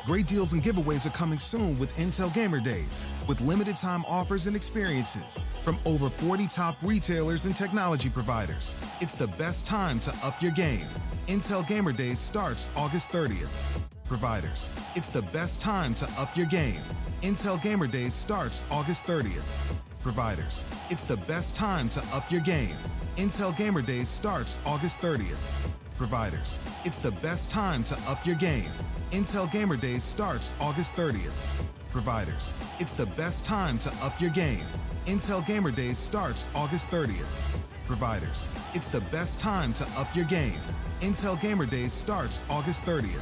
Great deals and giveaways are coming soon with Intel Gamer Days, with limited time offers and experiences from over 40 top retailers and technology providers. It's the best time to up your game. Intel Gamer Days starts August 30th. Providers, it's the best time to up your game. Intel Gamer Days starts August 30th. Providers, it's the best time to up your game. Intel Gamer Days starts August 30th. Providers, it's the best time to up your game. Intel Gamer Days starts August 30th. Providers, it's the best time to up your game. Intel Gamer Days starts August 30th. Providers, it's the best time to up your game. Intel Gamer Days starts August 30th.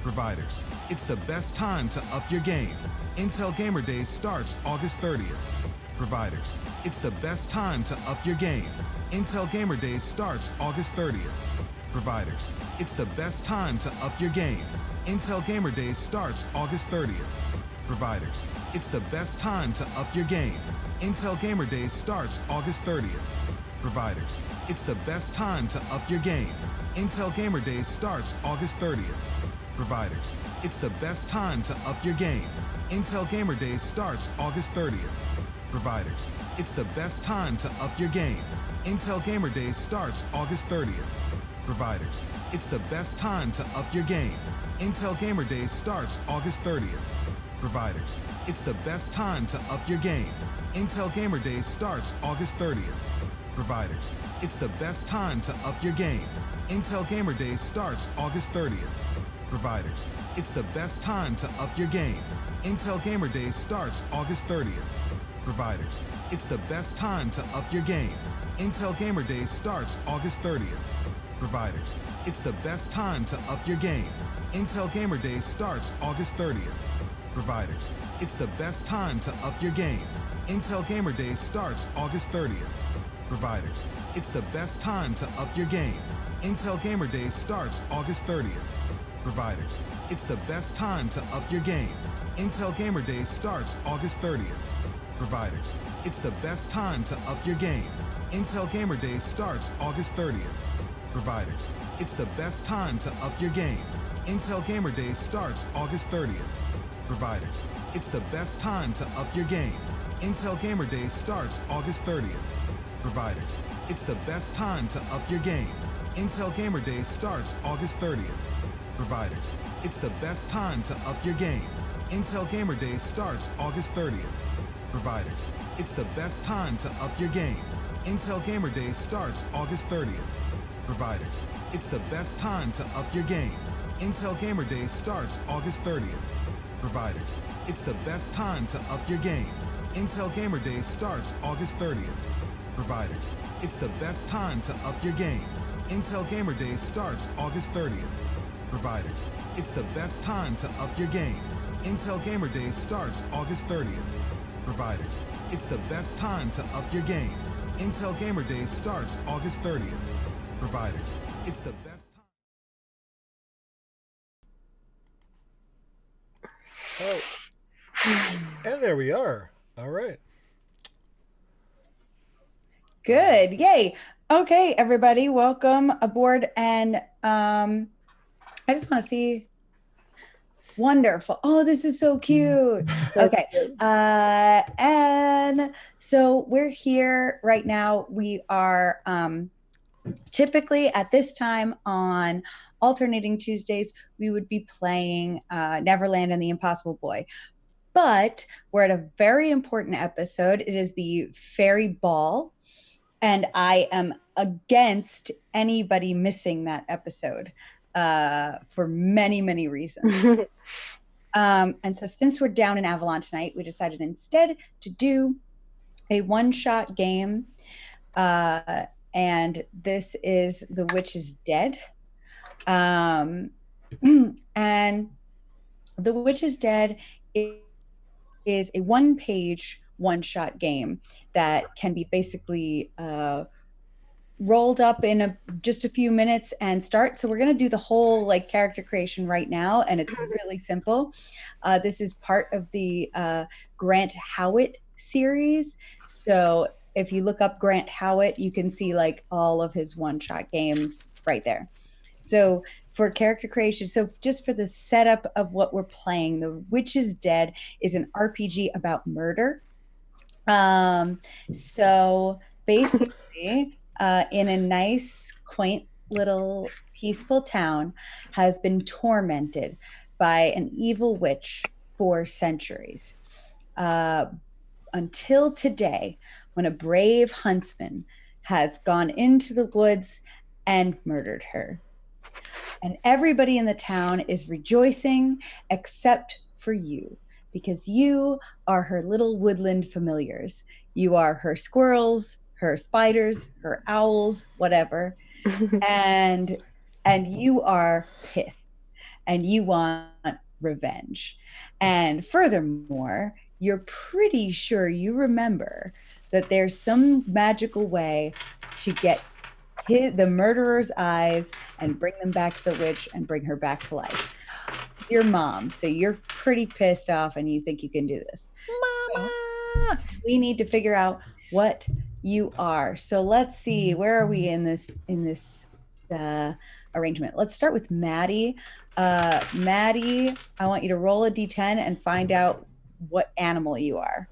Providers, it's the best time to up your game. Intel Gamer Days starts August 30th. Providers, it's the best time to up your game. Intel Gamer Days starts August 30th. Providers, it's the best time to up your game. Intel Gamer Days starts August 30th. Providers, it's the best time to up your game. Intel Gamer Days starts August 30th. Providers, it's the best time to up your game. Intel Gamer Days starts August 30th. Providers, it's the best time to up your game. Intel Gamer Days starts August 30th. Providers, it's the best time to up your game. Intel Gamer Days starts August 30th. Providers, it's the best time to up your game. Intel Gamer Days starts August 30th. Providers, it's the best time to up your game. Intel Gamer Days starts August 30th. Providers, it's the best time to up your game. Intel Gamer Days starts August 30th. Providers, it's the best time to up your game. Intel Gamer Days starts August 30th. Providers, it's the best time to up your game. Intel Gamer Days starts August 30th. Providers, it's the best time to up your game. Intel Gamer Days starts August 30th. Providers, it's the best time to up your game. Intel Gamer Days starts August 30th. Providers, it's the best time to up your game. Intel Gamer Days starts August 30th. Providers, it's the best time to up your game. Intel Gamer Days starts August 30th. Providers, it's the best time to up your game. Intel Gamer Days starts August 30th. Providers, it's the best time to up your game. Intel Gamer Days starts August 30th. Providers, it's the best time to up your game. Intel Gamer Days starts August 30th. Providers, it's the best time to up your game. Intel Gamer Days starts August 30th. Providers, it's the best time to up your game. Intel Gamer Days starts August 30th. Providers, it's the best time to up your game. Intel Gamer Days starts August 30th. Providers, it's the best time to up your game. Intel Gamer Days starts August 30th. Providers, it's the best time to up your game. Intel Gamer Days starts August 30th. Providers, it's the best time to up your game. Intel Gamer Days starts August 30th. Providers, it's the best time to up your game. Intel Gamer Days starts August 30th. Providers, it's the best time to up your game. Intel Gamer Days starts August 30th. Providers, it's the best time. Oh, and there we are. All right. Good. Yay. Okay, everybody, welcome aboard. And I just want to see. Wonderful. Oh, this is so cute. Okay. And so we're here right now. We are typically at this time on alternating Tuesdays, we would be playing Neverland and the Impossible Boy. But we're at a very important episode. It is the Fairy Ball. And I am against anybody missing that episode for many, many reasons. And so since we're down in Avalon tonight, we decided instead to do a one-shot game. And this is The Witch is Dead. And The Witch is Dead is a one-page one-shot game that can be basically rolled up in just a few minutes and start. So we're going to do the whole like character creation right now, and it's really simple. This is part of the Grant Howitt series. So if you look up Grant Howitt, you can see like all of his one-shot games right there. So for character creation, so just for the setup of what we're playing, The Witch is Dead is an RPG about murder. So basically, in a nice, quaint little peaceful town, has been tormented by an evil witch for centuries. Uh, until today, when a brave huntsman has gone into the woods and murdered her. And everybody in the town is rejoicing except for you, because you are her little woodland familiars. You are her squirrels, her spiders, her owls, whatever. And you are pissed and you want revenge. And furthermore, you're pretty sure you remember that there's some magical way to get the murderer's eyes and bring them back to the witch and bring her back to life. It's your mom, so you're pretty pissed off and you think you can do this. Mama! So we need to figure out what you are. So let's see, where are we in this arrangement? Let's start with Matty. Matty, I want you to roll a d10 and find out what animal you are.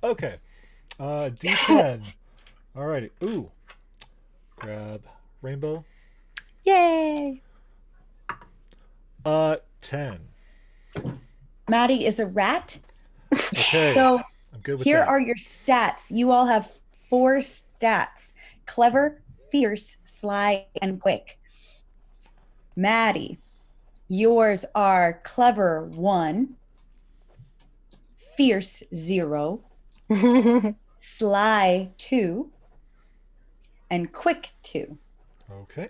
Okay. D10. Alrighty. Ooh. Grab rainbow. Yay! 10. Matty is a rat. Okay. So I'm good with here that. are your stats. You all have 4 stats: clever, fierce, sly, and quick. Matty, yours are clever 1, fierce 0, sly 2, and quick 2. Okay.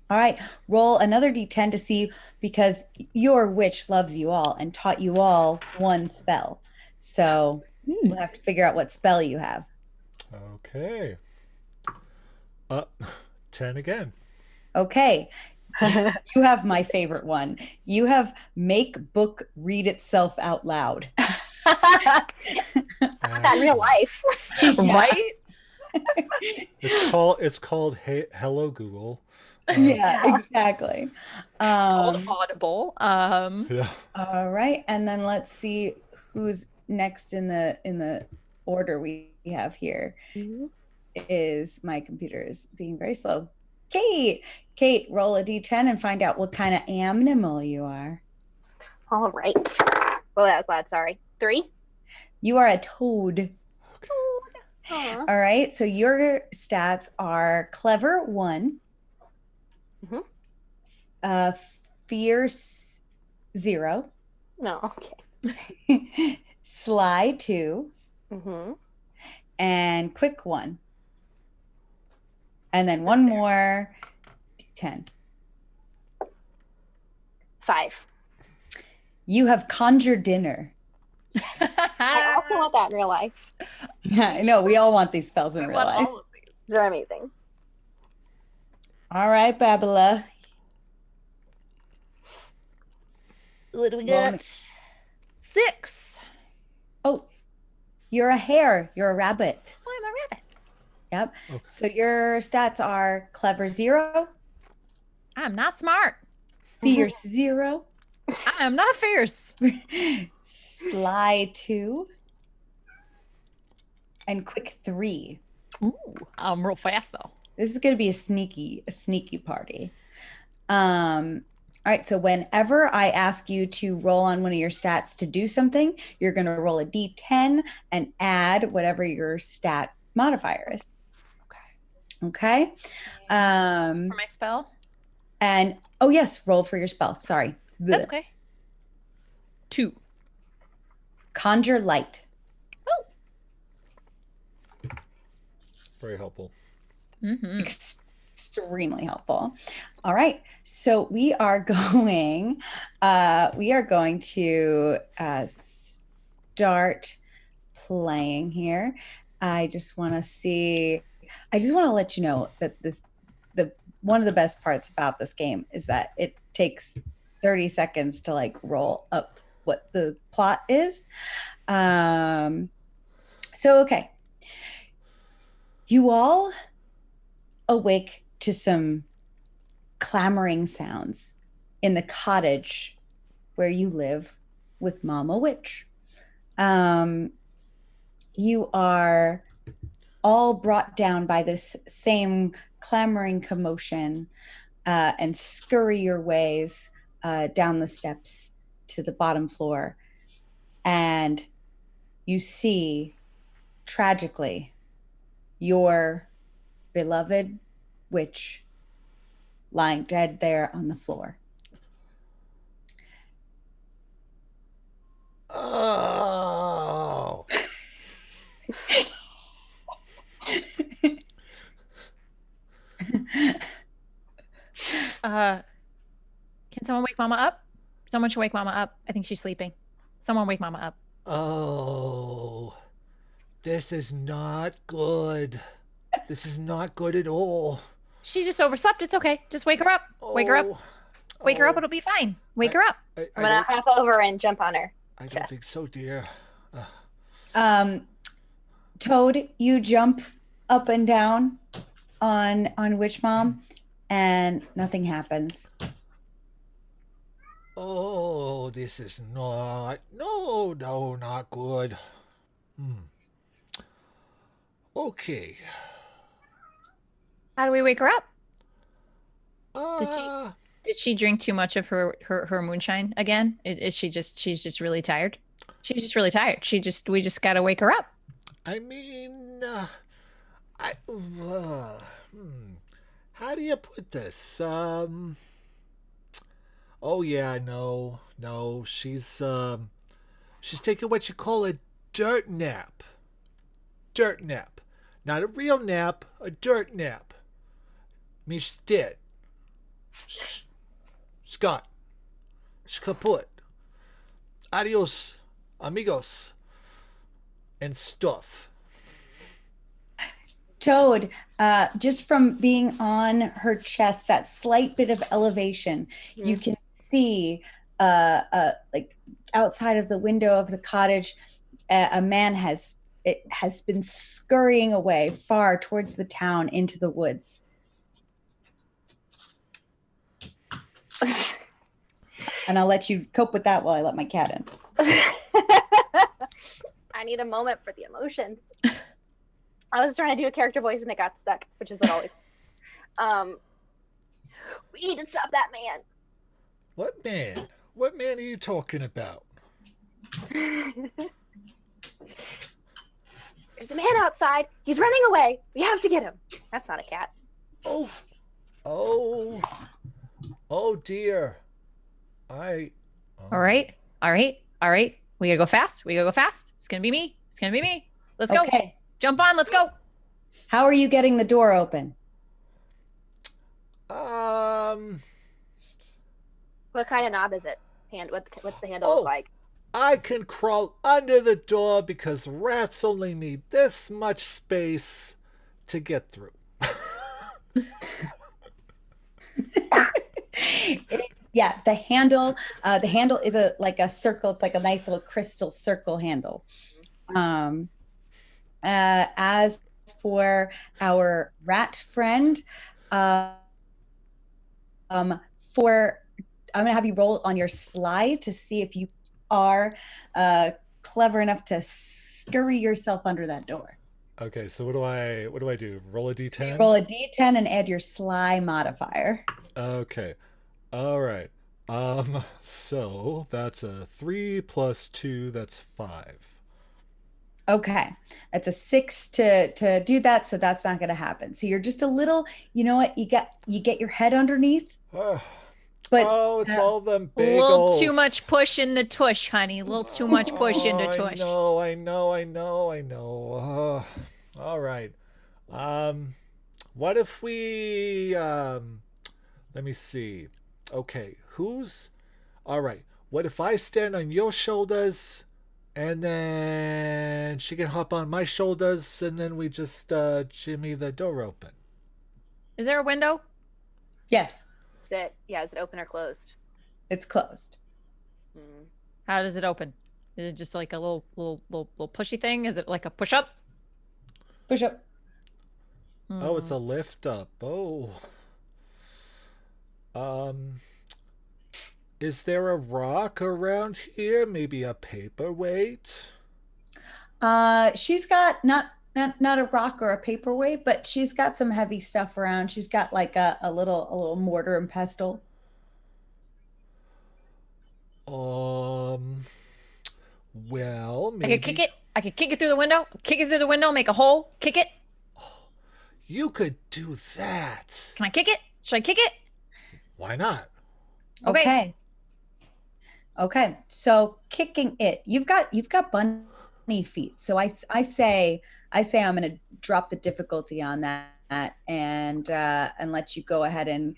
All right, roll another d10 to see, because your witch loves you all and taught you all one spell. So we'll have to figure out what spell you have. Okay. 10 again. Okay. You have my favorite one. You have make book read itself out loud. Not that in real life. Right? It's called Hey, Hello Google. Yeah, exactly. Called Audible. Yeah. All right, and then let's see who's next in the order we have here. Is my computer is being very slow. Kate, roll a d10 and find out what kind of animal you are. All right. Well, that was loud. Sorry. 3. You are a toad. Aw. All right, so your stats are clever 1, fierce 0, No. Okay. sly 2, and quick 1. And then one more d10. 5. You have conjured dinner. I also want that in real life. Yeah, I know. We all want these spells in I real want life. all of these. They're amazing. All right, Babala. What do we Roll got? 6. Oh, you're a hare. You're a rabbit. Why am I rabbit? Yep. Okay. So your stats are clever 0, I'm not smart. fierce 0, I am not fierce. sly 2, and quick 3. Ooh, I'm real fast though. This is going to be a sneaky party. All right, so whenever I ask you to roll on one of your stats to do something, you're going to roll a d10 and add whatever your stat modifier is. Okay. For my spell? And oh yes, roll for your spell. Sorry. That's okay. 2. Conjure light. Oh. Very helpful. Mm-hmm. Extremely helpful. All right, so we are going to start playing here. I just want to let you know that one of the best parts about this game is that it takes 30 seconds to like roll up what the plot is. So okay, you all awake to some clamoring sounds in the cottage where you live with Mama Witch. You are all brought down by this same clamoring commotion and scurry your ways down the steps to the bottom floor. And you see, tragically, your beloved witch lying dead there on the floor. Oh. Can someone wake Mama up? Someone should wake Mama up. I think she's sleeping. Someone wake Mama up. Oh. This is not good. This is not good at all. She just overslept. It's okay. Just wake her up. Wake her up. Wake her up. It'll be fine. Wake her up. I'm gonna hop over and jump on her. I don't think so, dear. Toad, you jump up and down on Witch Mom, and nothing happens. Oh, this is not. No, not good. Okay. How do we wake her up? Uh, Did she drink too much of her moonshine again? Is she's just really tired? She's just really tired. We just gotta wake her up. I mean, how do you put this? Oh yeah, no, she's taking what you call a dirt nap. Dirt nap. Not a real nap, a dirt nap. I mean, she's dead. Scott. She's kaput. Adios, amigos. And stuff. Toad, just from being on her chest, that slight bit of elevation, you can see like outside of the window of the cottage, a man has been scurrying away far towards the town into the woods. And I'll let you cope with that while I let my cat in. I need a moment for the emotions. I was trying to do a character voice and it got stuck, which is what always. We need to stop that man. What man? What man are you talking about? There's a man outside. He's running away. We have to get him. That's not a cat. Oh dear. All right. We gotta go fast. It's gonna be me. Let's go. Okay. Jump on. Let's go. How are you getting the door open? What kind of knob is it? What's the handle look like? I can crawl under the door because rats only need this much space to get through. Yeah, the handle is like a circle. It's like a nice little crystal circle handle. As for our rat friend, I'm gonna have you roll on your slide to see if you are clever enough to scurry yourself under that door. Okay, so what do I do? Roll a d10? Roll a d10 and add your sly modifier. Okay. All right. So that's a 3 plus 2, that's 5. Okay. That's a 6 to do that, so that's not gonna happen. So you're just a little, you know what, you get your head underneath. But it's all them bagels. A little too much push in the tush, honey. A little too much push into tush. I know. All right. What if we let me see. Okay, all right. What if I stand on your shoulders and then she can hop on my shoulders and then we just jimmy the door open? Is there a window? yes, Is it open or closed? it's closed. How does it open? Is it just like a little pushy thing? Is it like a push up? Push up. Oh, it's a lift up. Oh. Um, is there a rock around here? Maybe a paperweight? She's got not a rock or a paperweight, but she's got some heavy stuff around. She's got like a little mortar and pestle. Um, well, I could kick maybe it. I could kick it through the window. Kick it through the window. Make a hole. Kick it. you could do that. Can I kick it? Should I kick it? Why not? Okay. Okay. Okay. So kicking it. You've got bunny feet. So I say I'm going to drop the difficulty on that and let you go ahead and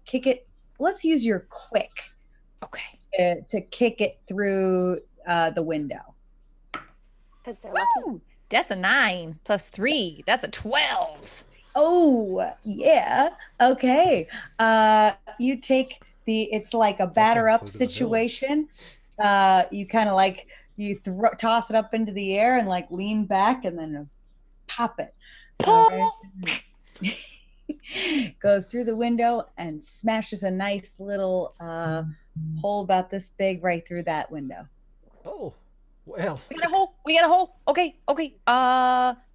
kick it. Let's use your quick Okay. to kick it through the window. Because they're lucky. Woo! That's a 9 plus 3. That's a 12. Oh, yeah. Okay. You take it's like a batter up flew to the village. situation. You kind of like you toss it up into the air and like lean back and then pop it. Pull. Goes through the window and smashes a nice little hole about this big right through that window. Oh, well. We got a hole. We got a hole. Okay. Okay.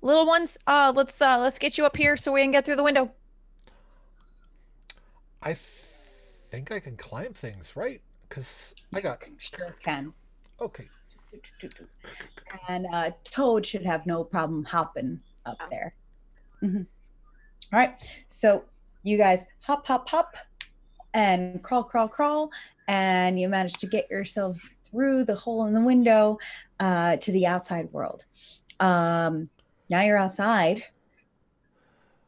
Little ones. Let's get you up here so we can get through the window. I think I can climb things, right? Because I got. Sure can. Okay. And Toad should have no problem hopping up there. Mm-hmm. All right. So you guys hop, hop, hop, and crawl, crawl, crawl, and you manage to get yourselves through the hole in the window to the outside world. Now you're outside,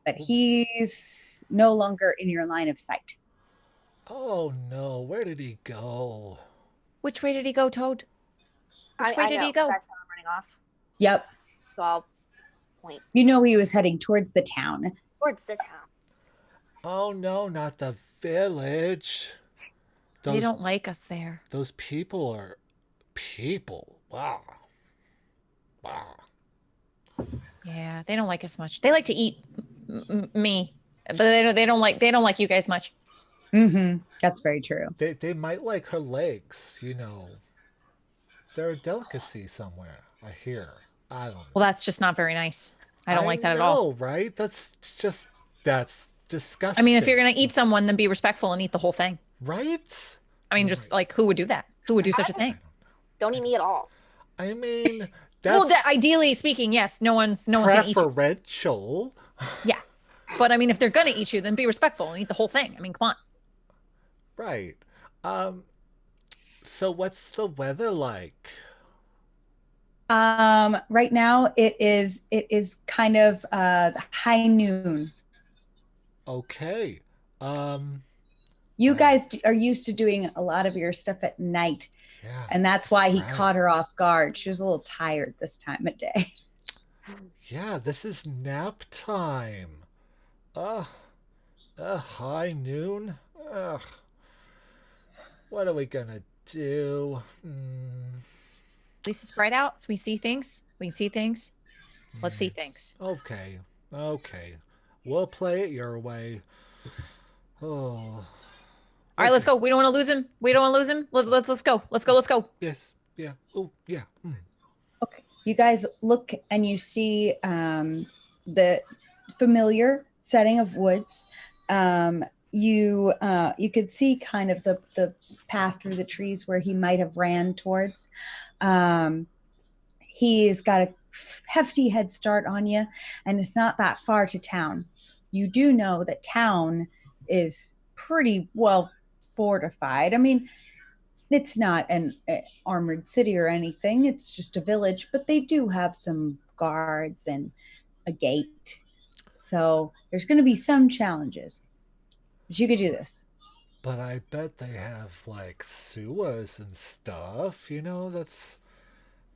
but he's no longer in your line of sight. Oh no, where did he go? Which way did he go, Toad? Which way I did know, he go? 'cause I saw him running off. Yep. So I'll point You know he was heading towards the town. towards the town. Oh no, not the village. They don't like us there. Those people are people. Wow. Wow. Yeah, they don't like us much. They like to eat me, but they don't like you guys much. Mm-hmm. That's very true. They might like her legs, you know. They're a delicacy somewhere, I hear. I don't know. Well, that's just not very nice. I don't like that at all. I know, right? That's disgusting. I mean, if you're gonna eat someone, then be respectful and eat the whole thing. Right? I mean, just like who would do that? Who would do such a thing? Don't eat me at all. I mean, Well, that's ideally speaking, yes. No one's gonna eat you. preferential. Yeah, but I mean, if they're gonna eat you, then be respectful and eat the whole thing. I mean, come on. Right. So what's the weather like? Right now it is kind of high noon. Okay. You guys are used to doing a lot of your stuff at night, Yeah. and that's why he right. caught her off guard. She was a little tired this time of day. Yeah, this is nap time. High noon. Ugh. What are we gonna do? At least it's bright out, so we see things. We can see things. Let's see things. Okay. We'll play it your way. Oh. All right, let's go. We don't want to lose him. Let's go. Let's go. Yes. Yeah. Oh, yeah. Okay. You guys look and you see the familiar setting of woods. You could see kind of the path through the trees where he might have ran towards. He's got a hefty head start on you, and it's not that far to town. You do know that town is pretty well fortified. I mean, it's not an armored city or anything. It's just a village, but they do have some guards and a gate. So there's going to be some challenges. But you could do this. But I bet they have like sewers and stuff. You know,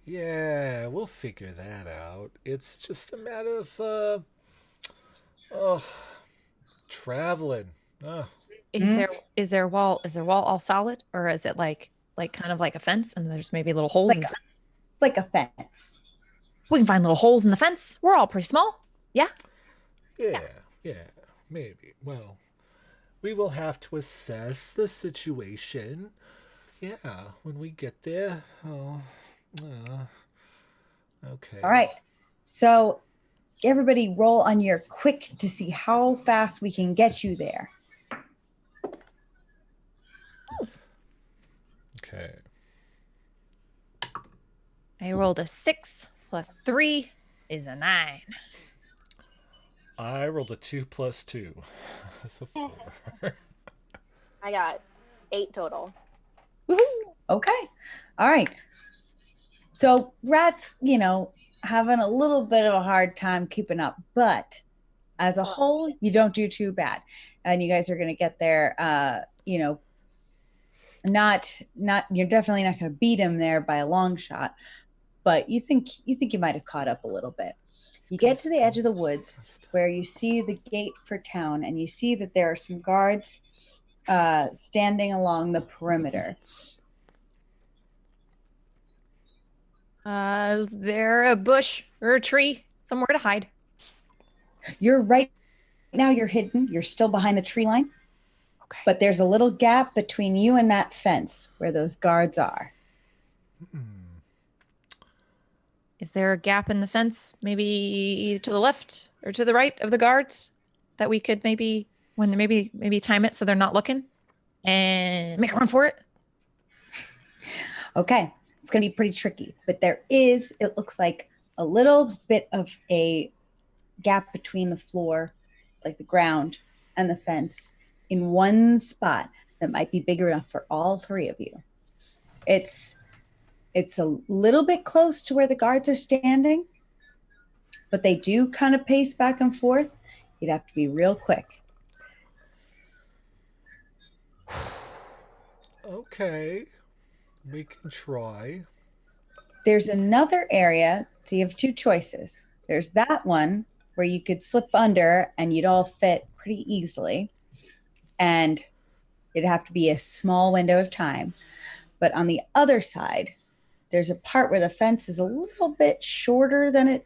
yeah, we'll figure that out. It's just a matter of traveling. Is their wall all solid, or is it like kind of like a fence and there's maybe little holes in the fence? It's like a fence. We can find little holes in the fence. We're all pretty small. Yeah. Yeah, maybe. Well, We will have to assess the situation. Yeah, when we get there. Oh, okay. All right. So everybody roll on your quick to see how fast we can get you there. Okay. I rolled a 6 plus 3 is a 9. I rolled a 2 plus 2. That's a 4. I got 8 total. Woohoo. Okay. All right. So rats, having a little bit of a hard time keeping up, but as a whole, you don't do too bad. And you guys are going to get there, not you're definitely not going to beat him there by a long shot, but you think you might have caught up a little bit. You get to the edge of the woods where you see the gate for town, and you see that there are some guards standing along the perimeter. Is there a bush or a tree somewhere to hide? You're right now, you're hidden. You're still behind the tree line. Okay. But there's a little gap between you and that fence where those guards are. Is there a gap in the fence, maybe to the left or to the right of the guards, that we could maybe time it so they're not looking and make a run for it? Okay, it's going to be pretty tricky, but it looks like a little bit of a gap between the floor, like the ground, and the fence in one spot that might be big enough for all three of you. It's a little bit close to where the guards are standing, but they do kind of pace back and forth. You'd have to be real quick. Okay. We can try. There's another area, so you have two choices. There's that one where you could slip under and you'd all fit pretty easily. And it'd have to be a small window of time. But on the other side, there's a part where the fence is a little bit shorter than it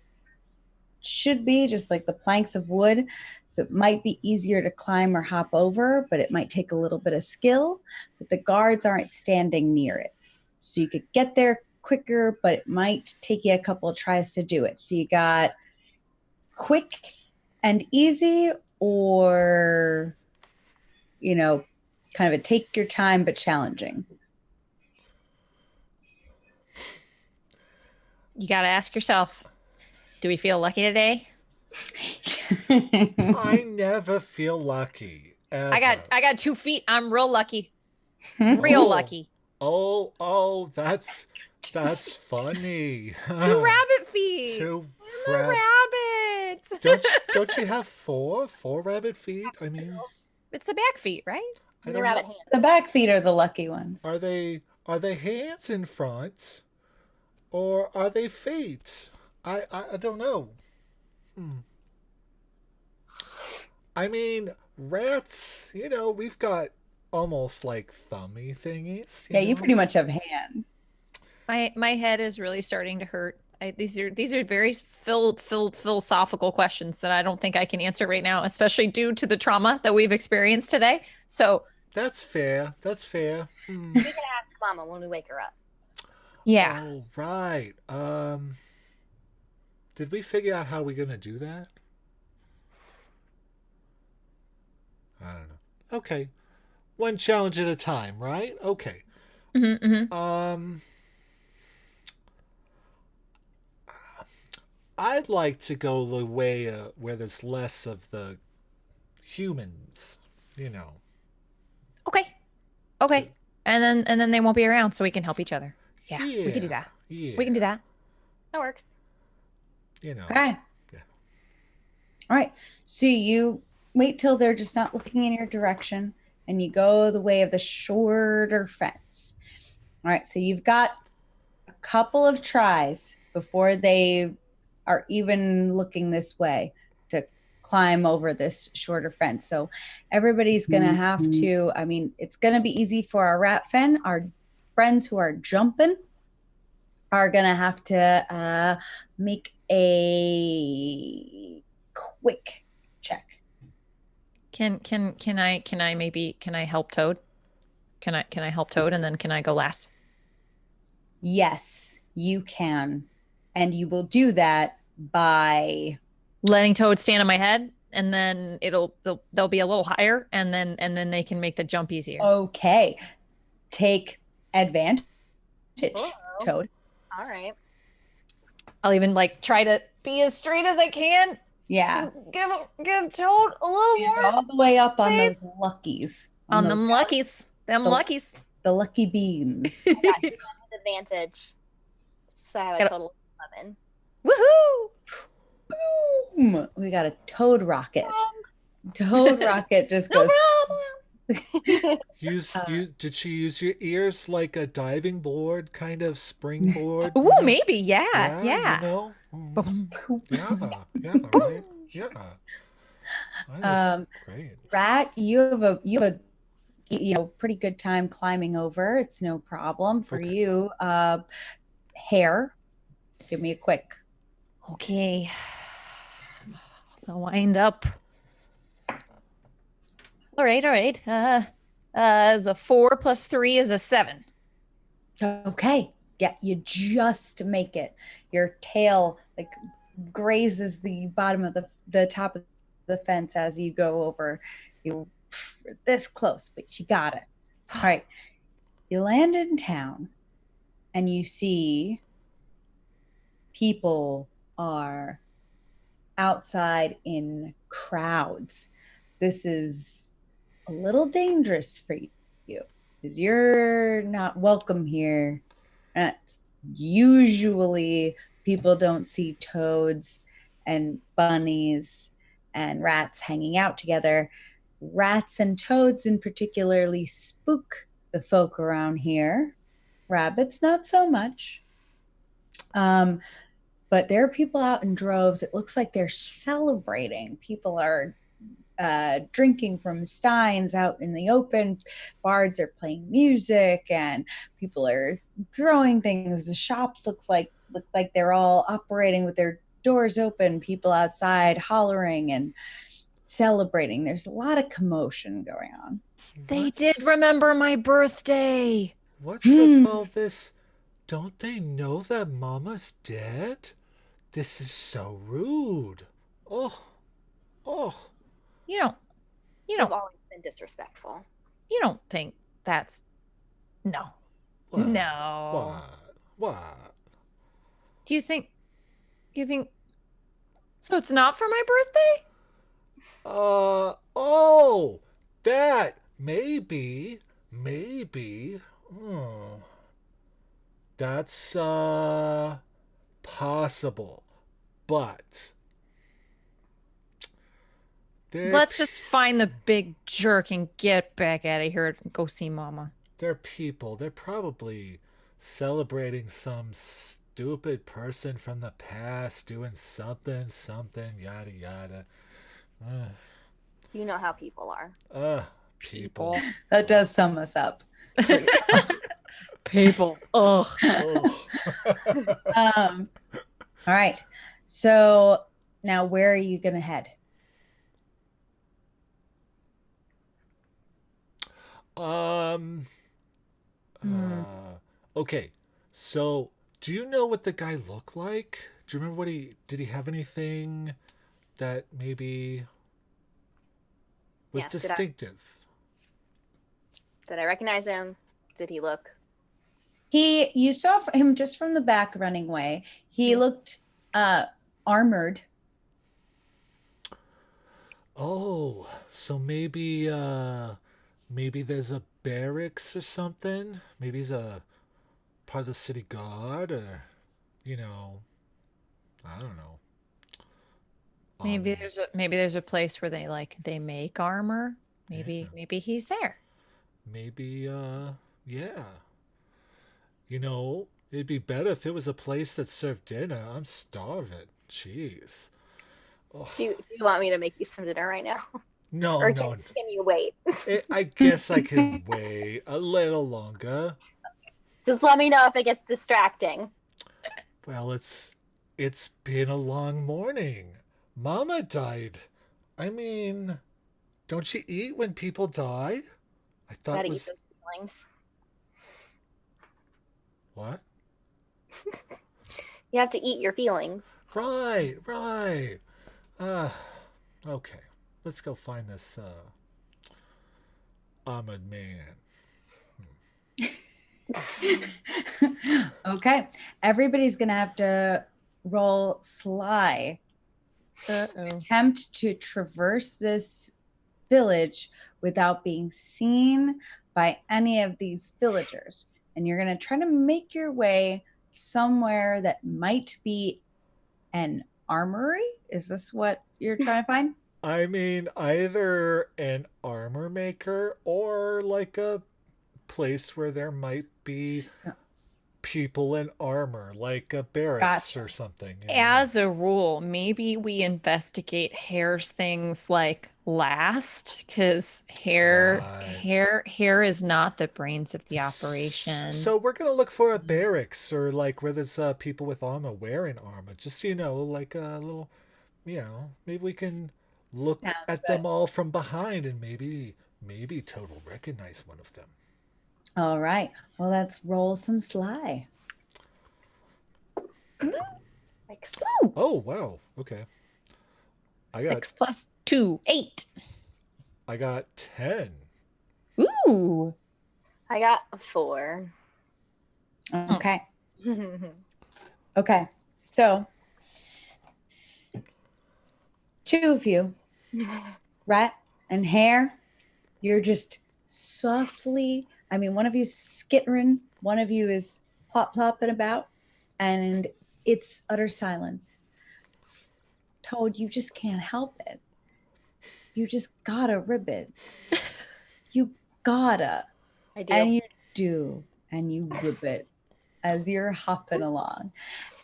should be, just like the planks of wood. So it might be easier to climb or hop over, but it might take a little bit of skill. But the guards aren't standing near it. So you could get there quicker, but it might take you a couple of tries to do it. So you got quick and easy, or, kind of a take your time but challenging. You got to ask yourself, do we feel lucky today? I never feel lucky. Ever. I got 2 feet. I'm real lucky. Real lucky. Oh, that's funny. 2 rabbit feet. I'm a rabbit. Don't you have 4 rabbit feet? I mean, it's the back feet, right? The rabbit hands. The back feet are the lucky ones. Are they hands in front, or are they feet? I don't know. I mean, rats. We've got almost like thummy thingies. You pretty much have hands. My head is really starting to hurt. These are very philosophical questions that I don't think I can answer right now, especially due to the trauma that we've experienced today. So that's fair. We can ask Mama when we wake her up. Yeah. Oh, right. Did we figure out how we're gonna do that? I don't know. Okay. One challenge at a time, right? Okay. I'd like to go the way where there's less of the humans, Okay. And then they won't be around, so we can help each other. Yeah. We can do that. Yeah. We can do that. That works. Okay. Yeah. All right. So you wait till they're just not looking in your direction, and you go the way of the shorter fence. All right. So you've got a couple of tries before they are even looking this way to climb over this shorter fence. So everybody's going to have to, it's going to be easy for our rat fen. Our friends who are jumping are going to have to make a quick check. Can I help Toad? Can I help Toad and then can I go last? Yes, you can. And you will do that by Letting Toad stand on my head, and then they'll be a little higher, and then they can make the jump easier. okay. Take advantage, Oh. Toad. All right. I'll even like try to be as straight as I can. Yeah. Give Toad a little And more all the way up on space. those luckies. On those them luckies. Them the- luckies. The lucky beans. I got advantage. So I have a Gotta- total of 11. Woohoo! Boom! We got a toad rocket. Toad rocket just No goes. problem. Did she use your ears like a diving board, kind of springboard? Ooh, maybe, yeah. You know? Boom. Yeah, right? Yeah. That is great. Rat, you have a pretty good time climbing over. It's no problem for Okay. you. Hair, give me a quick. Okay. The wind up. All right. Is a 4 plus 3 is a 7. Okay, yeah, you just make it. Your tail like grazes the bottom of the top of the fence as you go over. You this close, but you got it. All right, you land in town, and you see people are outside in crowds. This is a little dangerous for you because you're not welcome here. Usually people don't see toads and bunnies and rats hanging out together. Rats and toads in particularly spook the folk around here. Rabbits, not so much. But there are people out in droves. It looks like they're celebrating. People are drinking from steins out in the open. Bards are playing music, and people are throwing things. The shops look like they're all operating with their doors open. People outside hollering and celebrating. There's a lot of commotion going on. They did remember my birthday. What's with all this? Don't they know that Mama's dead? This is so rude. Oh. You don't You've always been disrespectful. you don't think that's no. What? No. What? Do you think so it's not for my birthday? Oh, that maybe. That's possible, but Let's just find the big jerk and get back out of here and go see Mama. they're people. They're probably celebrating some stupid person from the past doing something, yada yada. You know how people are. People. That does sum us up. People. Ugh. All right. So now where are you going to head? Okay. So, do you know what the guy looked like? Do you remember did he have anything that maybe was Yeah, distinctive? Did I recognize him? Did he look? You saw him just from the back running away. He looked armored. Oh, so maybe there's a barracks or something. Maybe he's a part of the city guard, or I don't know. Maybe there's a place where they make armor. Maybe he's there. Maybe yeah. It'd be better if it was a place that served dinner. I'm starving. Jeez. Oh. Do you want me to make you some dinner right now? No, Or no. can you wait? I guess I can wait a little longer. Just let me know if it gets distracting. Well, it's been a long morning. Mama died. I mean, Don't you eat when people die? I thought Gotta it eat was those feelings. what? You have to eat your feelings. Right, right. Uh, okay. Let's go find this armored man. Okay. Everybody's going to have to roll sly. Uh-oh. Attempt to traverse this village without being seen by any of these villagers. And you're going to try to make your way somewhere that might be an armory. Is this what you're trying to find? I mean, either an armor maker or like a place where there might be So- people in armor, like a barracks Gotcha. or something. As a rule, maybe we investigate Hare's things like last, because Right. Hare is not the brains of the operation. So we're gonna look for a barracks or like where there's people with armor wearing armor. Just like a little, maybe we can look Sounds at good. them all from behind and maybe Toad will recognize one of them. All right. Well, let's roll some sly. Like, Oh wow. Okay. I got 6 plus 2, 8. I got 10. Ooh. I got a 4. Okay. Okay. So, two of you, Rat and Hare, you're just softly, one of you's skittering, one of you is plop-plopping about, and it's utter silence. Toad, you just can't help it. You just gotta ribbit. You gotta. I do. And you do. And you ribbit as you're hopping along.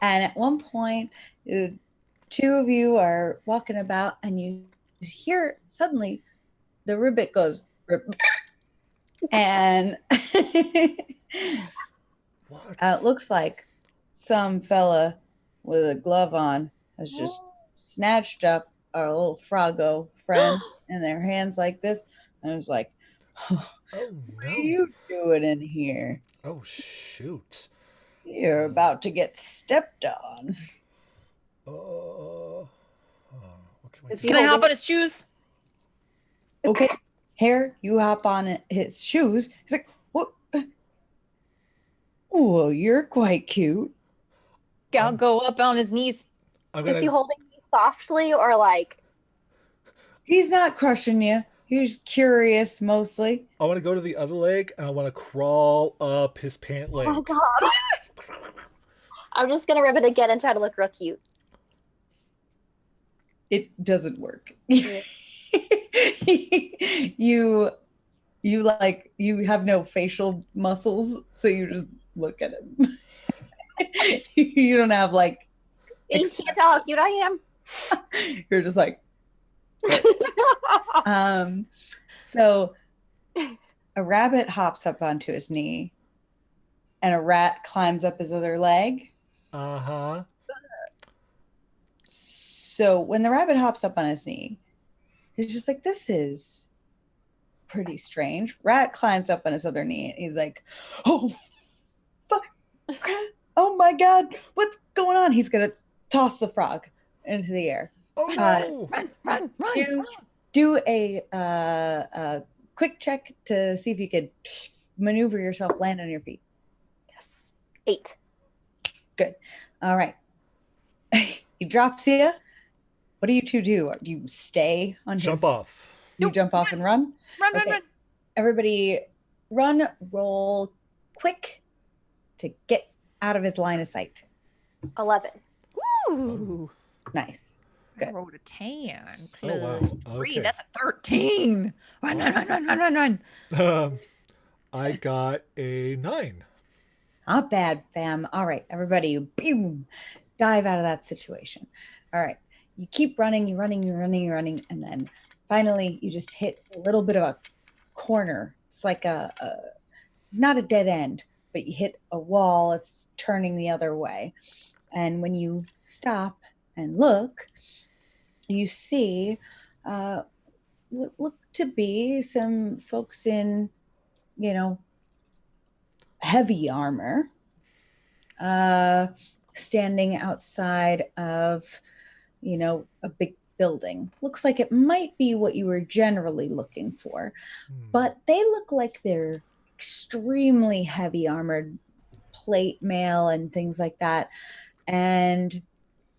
And at one point, two of you are walking about and you hear suddenly the ribbit goes, rip. And What? it looks like some fella with a glove on has just snatched up our little Froggo friend in their hands like this and is like, Oh what no. are you doing in here? Oh shoot. You're about to get stepped on. What can we Is do? he Can I hop holding- on his shoes? Okay, Hare, you hop on his shoes. He's like, what? Oh, you're quite cute. I'll go up on his knees. I'm Is he gonna holding me softly or like? He's not crushing you. He's curious mostly. I want to go to the other leg and I want to crawl up his pant leg. Oh my god! I'm just gonna rip it again and try to look real cute. It doesn't work. Yeah. you you have no facial muscles, so you just look at him. You don't have like You can't tell how cute I am. you're just like so a rabbit hops up onto his knee and a rat climbs up his other leg. Uh-huh. So when the rabbit hops up on his knee, he's just like, this is pretty strange. Rat climbs up on his other knee and he's like, oh, fuck. Oh my God, what's going on? He's going to toss the frog into the air. Oh no. Run. Do a quick check to see if you could maneuver yourself, land on your feet. Yes. 8. All right. He drops you. What do you two do? Do you stay on his... Jump off. You Nope, jump off and run? Run. Okay. Everybody run, roll quick to get out of his line of sight. 11. Ooh. Nice. I Good. rolled a 10. Oh, wow. Plus 3. Okay. That's a 13. Run. I got a 9. Not bad, fam. All right, everybody, boom, dive out of that situation. All right, you keep running, you're running, and then finally you just hit a little bit of a corner. It's like it's not a dead end, but you hit a wall. It's turning the other way, and when you stop and look, you see look to be some folks in, heavy armor, standing outside of, a big building. Looks like it might be what you were generally looking for, but they look like they're extremely heavy armored, plate mail and things like that. And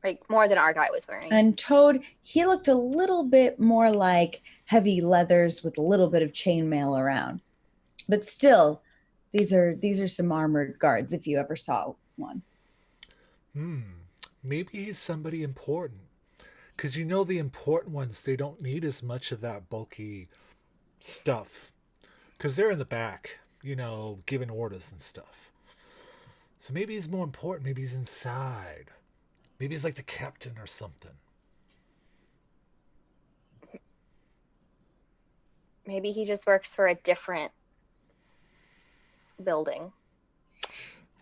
Like more than our guy was wearing. And Toad, he looked a little bit more like heavy leathers with a little bit of chainmail around. But still, these are some armored guards if you ever saw one. Maybe he's somebody important. Because the important ones, they don't need as much of that bulky stuff. Because they're in the back, giving orders and stuff. So maybe he's more important. Maybe he's inside. Maybe he's like the captain or something. Maybe he just works for a different building.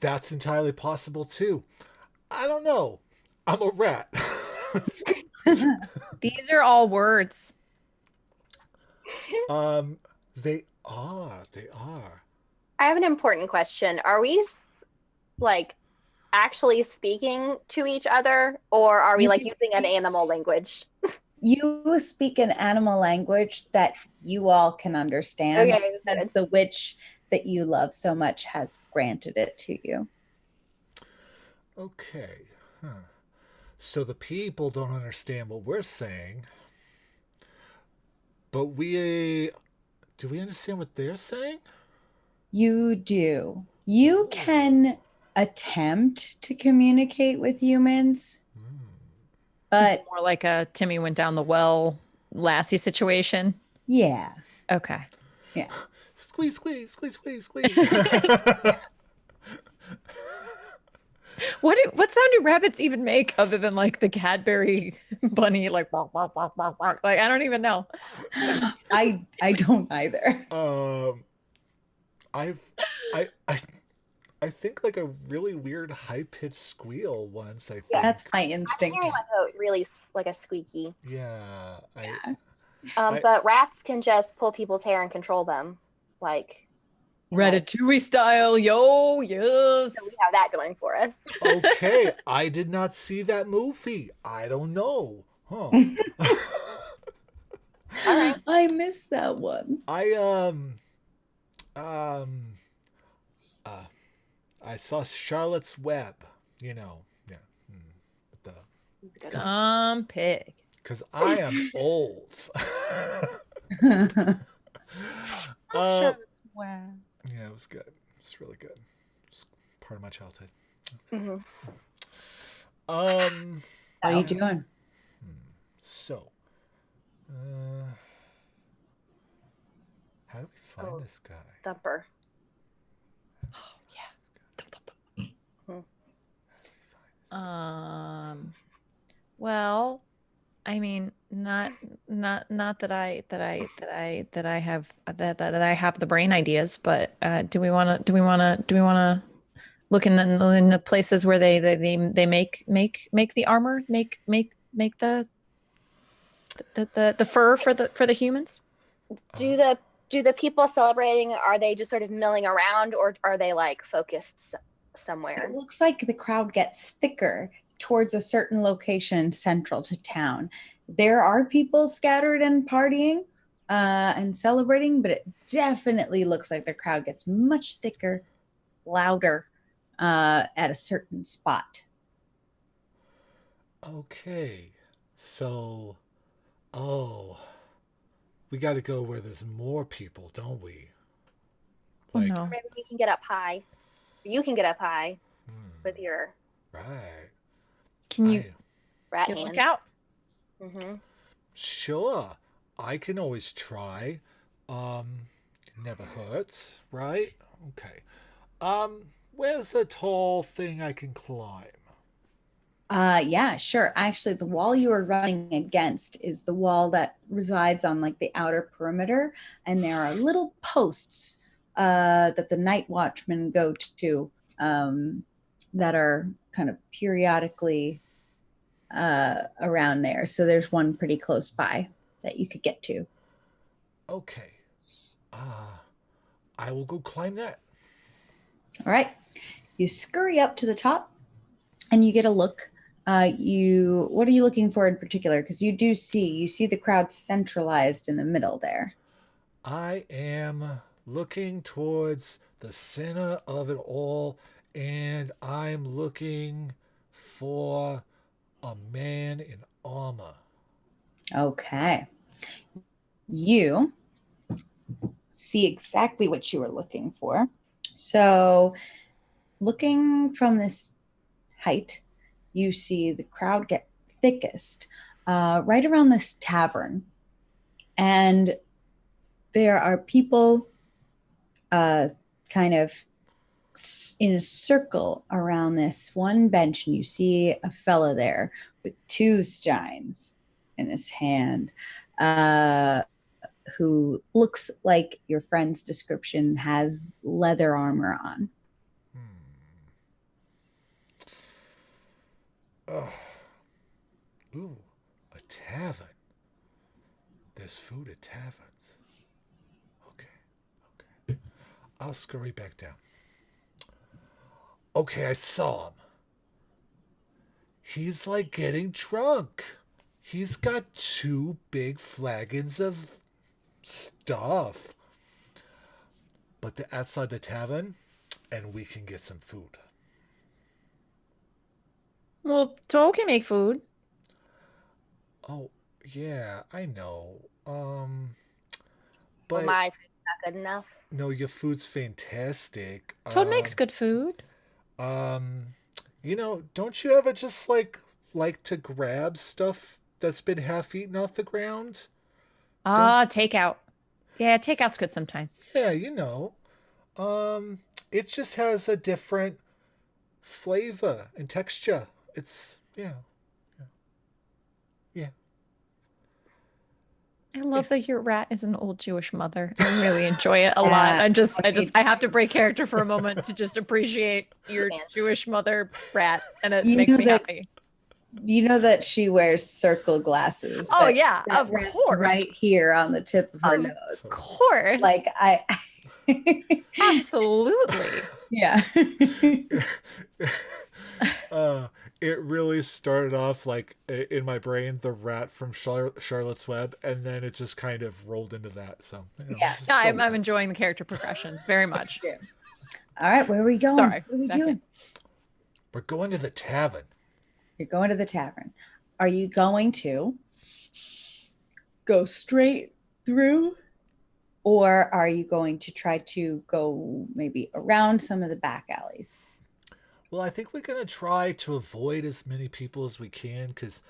That's entirely possible too. I don't know. I'm a rat. These are all words. They are. I have an important question. Are we like actually speaking to each other, or are we like using an animal language? You speak an animal language that you all can understand. Okay, because the witch that you love so much has granted it to you. Okay. So the people don't understand what we're saying, but do we understand what they're saying? You do. You can attempt to communicate with humans, but More like a Timmy went down the well Lassie situation. yeah. Okay. Yeah. Squeeze. What sound do rabbits even make other than like the Cadbury bunny, like bark, bark, bark, bark, bark? Like I don't even know. I don't either. I think like a really weird high pitched squeal once. I think That's my I'm instinct. hearing like a really like a squeaky. Yeah. But rats can just pull people's hair and control them, like Ratatouille style, yo, yes. so we have that going for us. Okay, I did not see that movie. I don't know. Huh. All right. I missed that one. I saw Charlotte's Web, Yeah. Some pig. Because I am old. Sure that's wow. Yeah, it was good. It's really good. It's part of my childhood. Mm-hmm. What are you doing? So, how do we find this guy? Thumper. Well, I mean, not that I have the brain ideas, but do we want to look in the places where they make the armor, make the fur for the humans? Do the people celebrating, are they just sort of milling around, or are they like focused somewhere? It looks like the crowd gets thicker towards a certain location central to town. There are people scattered and partying and celebrating, but it definitely looks like the crowd gets much thicker, louder at a certain spot. Okay, so, we got to go where there's more people, don't we? Like, no. Maybe we can get up high. You can get up high with your right. Can you rat get hands. look out? Mm-hmm. Sure, I can always try. Never hurts, right? Okay. Where's a tall thing I can climb? Yeah, sure. Actually, the wall you are running against is the wall that resides on like the outer perimeter, and there are little posts that the night watchmen go to that are kind of periodically around there. So there's one pretty close by that you could get to. Okay. I will go climb that. All right. You scurry up to the top and you get a look. What are you looking for in particular? Because you see the crowd centralized in the middle there. I am looking towards the center of it all, and I'm looking for a man in armor. Okay. You see exactly what you were looking for. So, looking from this height, you see the crowd get thickest right around this tavern. And there are people kind of in a circle around this one bench, and you see a fella there with two steins in his hand, who looks like your friend's description, has leather armor on. Oh. Ooh, a tavern. There's food at taverns. Okay. I'll scurry back down. Okay, I saw him. He's like getting drunk. He's got 2 big flagons of stuff. But they're outside the tavern, and we can get some food. Well, Toll can make food. Oh, yeah, I know. Well, But my food's not good enough. no, your food's fantastic. Toad makes good food. Don't you ever just like to grab stuff that's been half eaten off the ground? Takeout. Yeah, takeout's good sometimes. Yeah, it just has a different flavor and texture. It's yeah. I love that your rat is an old Jewish mother. I really enjoy it a lot. I have to break character for a moment to just appreciate your Jewish mother rat, and it makes me happy. You know that she wears circle glasses. Oh yeah, of course. Right here on the tip of her nose. Of course. Like Absolutely. Yeah. It really started off like in my brain, the rat from Charlotte's Web, and then it just kind of rolled into that. So yeah, I'm enjoying the character progression very much. All right, where are we going? Sorry, what are we doing? We're going to the tavern. You're going to the tavern. Are you going to go straight through, or are you going to try to go maybe around some of the back alleys? Well, I think we're going to try to avoid as many people as we can because,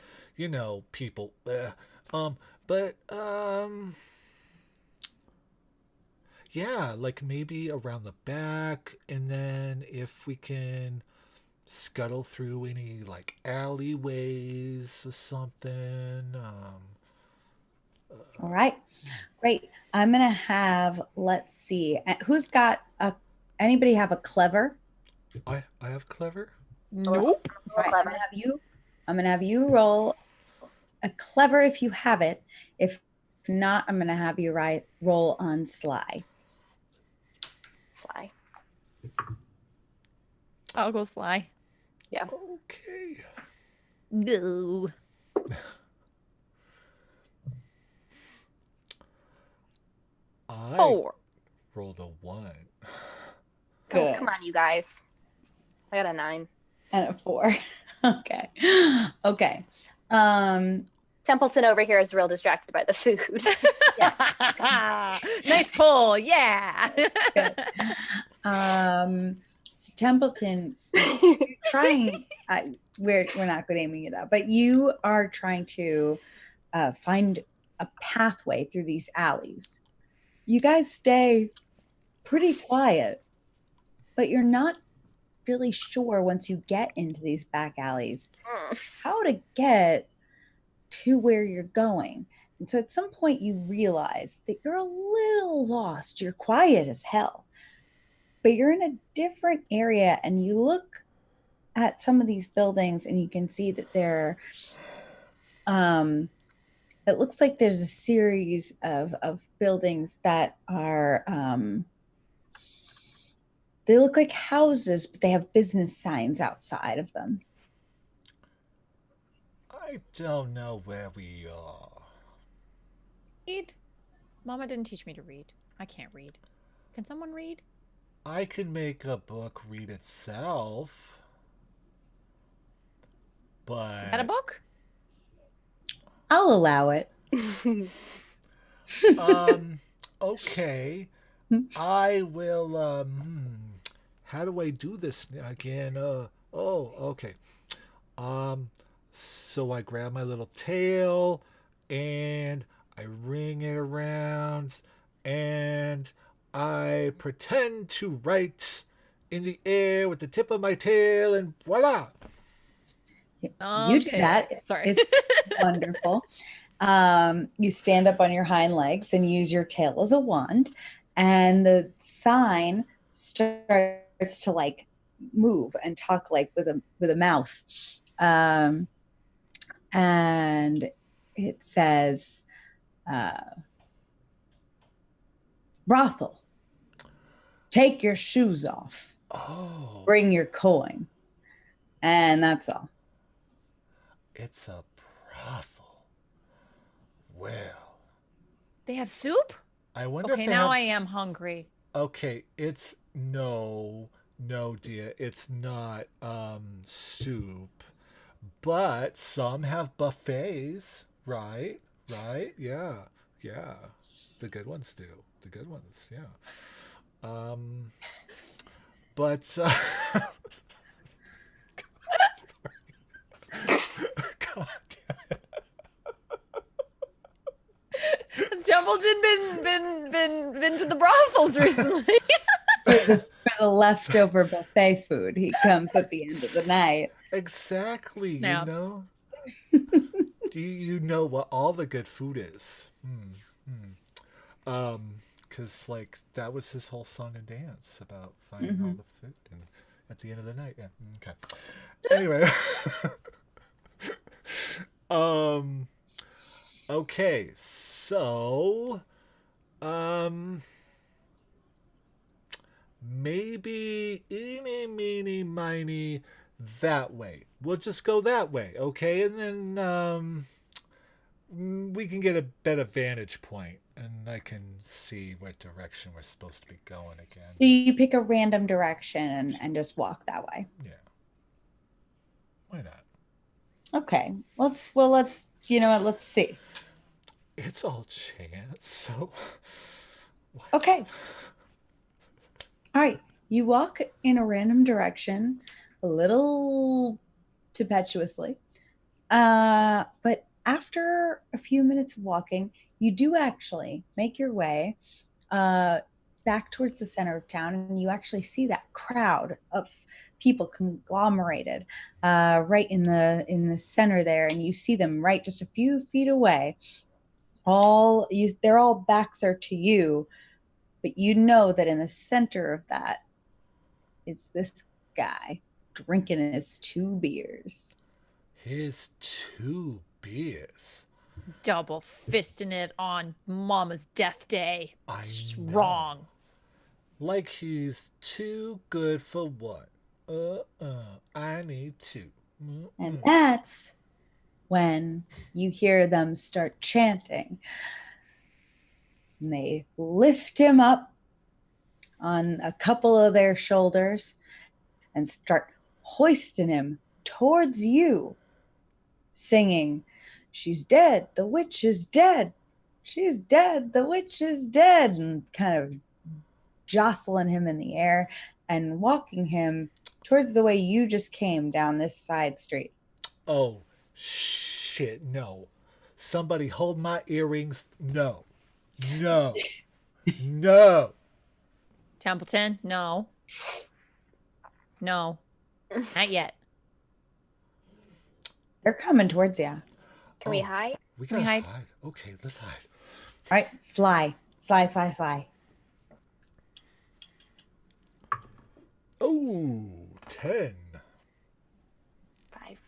people. Yeah, like maybe around the back, and then if we can scuttle through any like alleyways or something. All right, great. I'm going to have, let's see, anybody have a clever? I have clever. Nope. Right, I'm gonna have you roll a clever if you have it. If not, I'm gonna have you roll on sly. Sly. I'll go sly. Yeah. Okay. No. I 4. rolled a 1. Good. Oh, come on, you guys. I got a 9. And a 4. Okay. Templeton over here is real distracted by the food. Nice pull. Yeah. Good. So Templeton, you're trying. We're not good aiming it up, but you are trying to find a pathway through these alleys. You guys stay pretty quiet, but you're not really sure once you get into these back alleys how to get to where you're going. And so at some point you realize that you're a little lost. You're quiet as hell, but you're in a different area, and you look at some of these buildings and you can see that they're it looks like there's a series of buildings that are they look like houses, but they have business signs outside of them. I don't know where we are. Read. Mama didn't teach me to read. I can't read. Can someone read? I can make a book read itself. But Is that a book? I'll allow it. Okay. I will how do I do this again? Okay. So I grab my little tail and I ring it around and I pretend to write in the air with the tip of my tail and voila. You do that. Sorry. It's wonderful. You stand up on your hind legs and use your tail as a wand, and the sign starts to like move and talk like with a mouth. And it says, brothel, take your shoes off. Oh. Bring your coin. And that's all. It's a brothel. Well. They have soup? I wonder okay, if they now have... I am hungry. Okay, it's no, dear, it's not soup. But some have buffets, right? Right? Yeah. Yeah. The good ones do. The good ones, yeah. But God damn it. Has Templeton been to the brothels recently? For the leftover buffet food, he comes at the end of the night. Exactly. Snaps. You know? you know what all the good food is. Because like that was his whole song and dance about finding all the food and at the end of the night. Yeah. Okay. Anyway. Okay, so maybe eeny meeny miny that way. We'll just go that way, okay? And then we can get a better vantage point and I can see what direction we're supposed to be going again. So you pick a random direction and just walk that way. Yeah. Why not? Okay. Let's you know what, let's see. It's all chance, so Okay. All right. You walk in a random direction, a little tempestuously. But after a few minutes of walking, you do actually make your way back towards the center of town, and you actually see that crowd of people conglomerated right in the center there, and you see them right just a few feet away. They're all backs are to you, but you know that in the center of that is this guy drinking his 2 beers. His 2 beers. Double fisting it on Mama's death day. It's just wrong. Like he's too good for what? I need 2. And that's when you hear them start chanting. And they lift him up on a couple of their shoulders and start hoisting him towards you, singing, "She's dead, the witch is dead. She's dead, the witch is dead," and kind of jostling him in the air and walking him towards the way you just came down this side street. Oh, shit, no. Somebody hold my earrings. No. No. No. Templeton, no. No. Not yet. They're coming towards you. All Can we hide? We Can we gotta hide? Okay, let's hide. right, sly. Oh, 10. 5.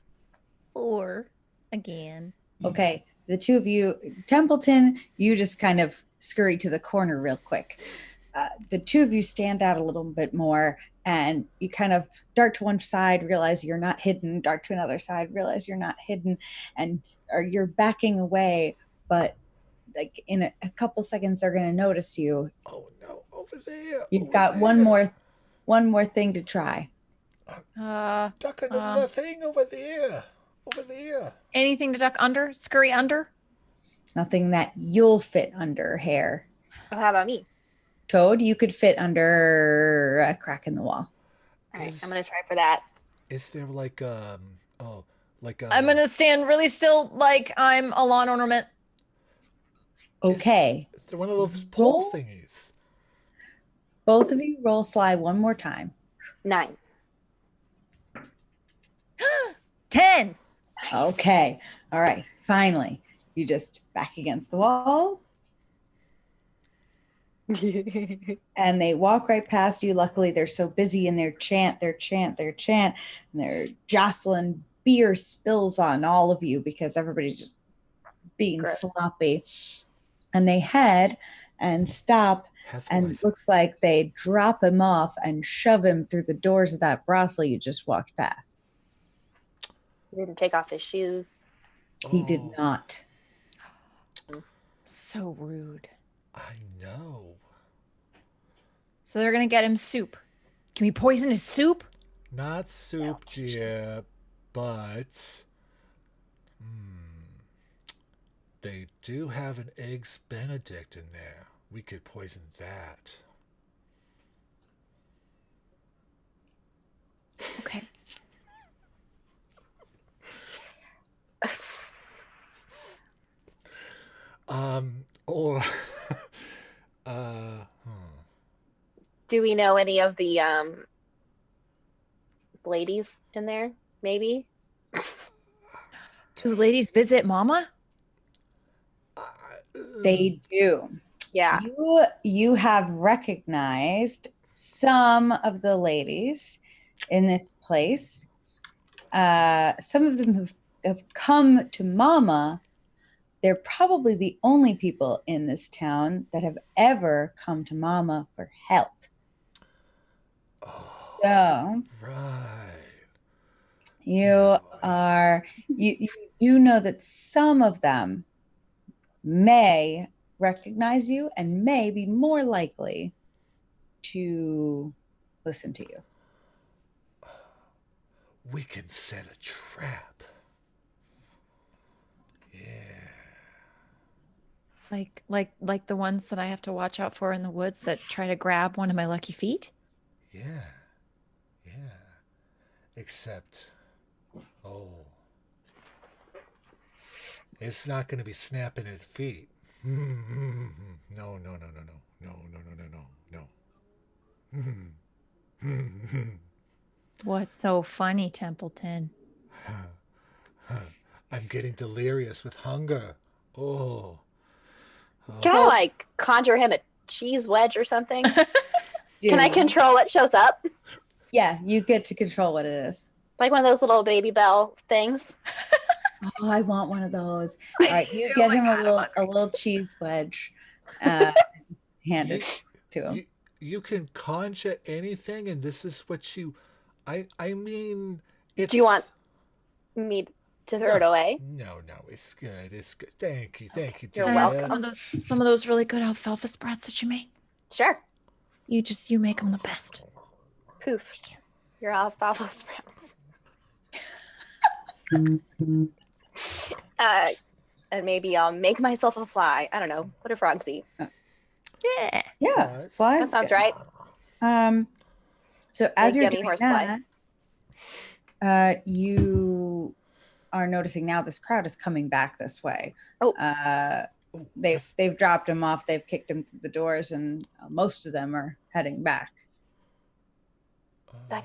4 again. Okay, the two of you, Templeton, you just kind of scurry to the corner real quick. The two of you stand out a little bit more, and you kind of dart to one side, realize you're not hidden, dart to another side, realize you're not hidden, and or you're backing away, but like in a couple seconds they're going to notice you. Oh no, over there. You've over got there. one more thing to try. Duck under the thing over there. Over there. Anything to duck under? Scurry under? Nothing that you'll fit under hair. Oh, how about me? Toad, you could fit under a crack in the wall. All right, I'm gonna try for that. Is there like I'm gonna stand really still, like I'm a lawn ornament. Okay. Is there one of those pole thingies? Both of you roll sly one more time. 9. 10. Okay. All right. Finally, you just back against the wall. And they walk right past you. Luckily, they're so busy in their chant, and they're jostling beer spills on all of you because everybody's just being Gross. sloppy. And they head and stop, and it looks like they drop him off and shove him through the doors of that brothel you just walked past. He didn't take off his shoes. He did not. So rude. I know. So they're gonna get him soup. Can we poison his soup? Not soup, dear, but they do have an eggs Benedict in there. We could poison that. Okay. Or Do we know any of the ladies in there? Maybe. Do the ladies visit Mama? They do. Yeah. You have recognized some of the ladies in this place. Some of them have come to Mama. They're probably the only people in this town that have ever come to Mama for help. So right. you know that some of them may recognize you and may be more likely to listen to you. We can set a trap. Yeah. Like the ones that I have to watch out for in the woods that try to grab one of my lucky feet? Yeah. Except, it's not going to be snapping at feet. No. What's so funny, Templeton? I'm getting delirious with hunger. Can I like conjure him a cheese wedge or something? Can I control what shows up? Yeah, you get to control what it is. Like one of those little baby bell things. Oh, I want one of those. All right, you get him a little cheese wedge. Hand it to him. You can conjure anything, and this is what you. I mean, it's. Do you want me to throw it away? No, it's good. It's good. Thank you. You're dear. welcome. Some of those really good alfalfa sprouts that you make. Sure. You make them the best. Poof. Your alfalfa sprouts. And maybe I'll make myself a fly. I don't know. What do frogs eat? Yeah, flies. That sounds right. So as Like you're yummy doing horsefly. that, you are noticing now this crowd is coming back this way. They've dropped him off. They've kicked him through the doors, and most of them are heading back.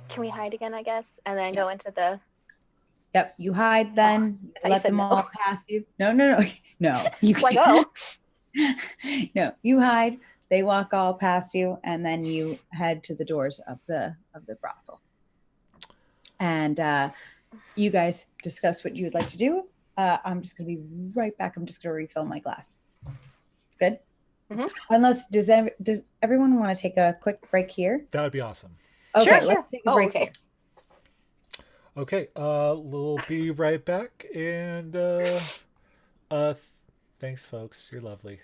Can we hide again, I guess? And then go into the... Yep, you hide then. I Let said them no. all pass you. No. You Like, oh. No, you hide. They walk all past you, and then you head to the doors of the brothel. And you guys discuss what you would like to do. I'm just going to be right back. I'm just going to refill my glass. It's good. Mhm. Unless does everyone want to take a quick break here? That would be awesome. Okay, Sure. let's take a Oh, break. okay. Here. Okay, we'll be right back. And thanks, folks. You're lovely.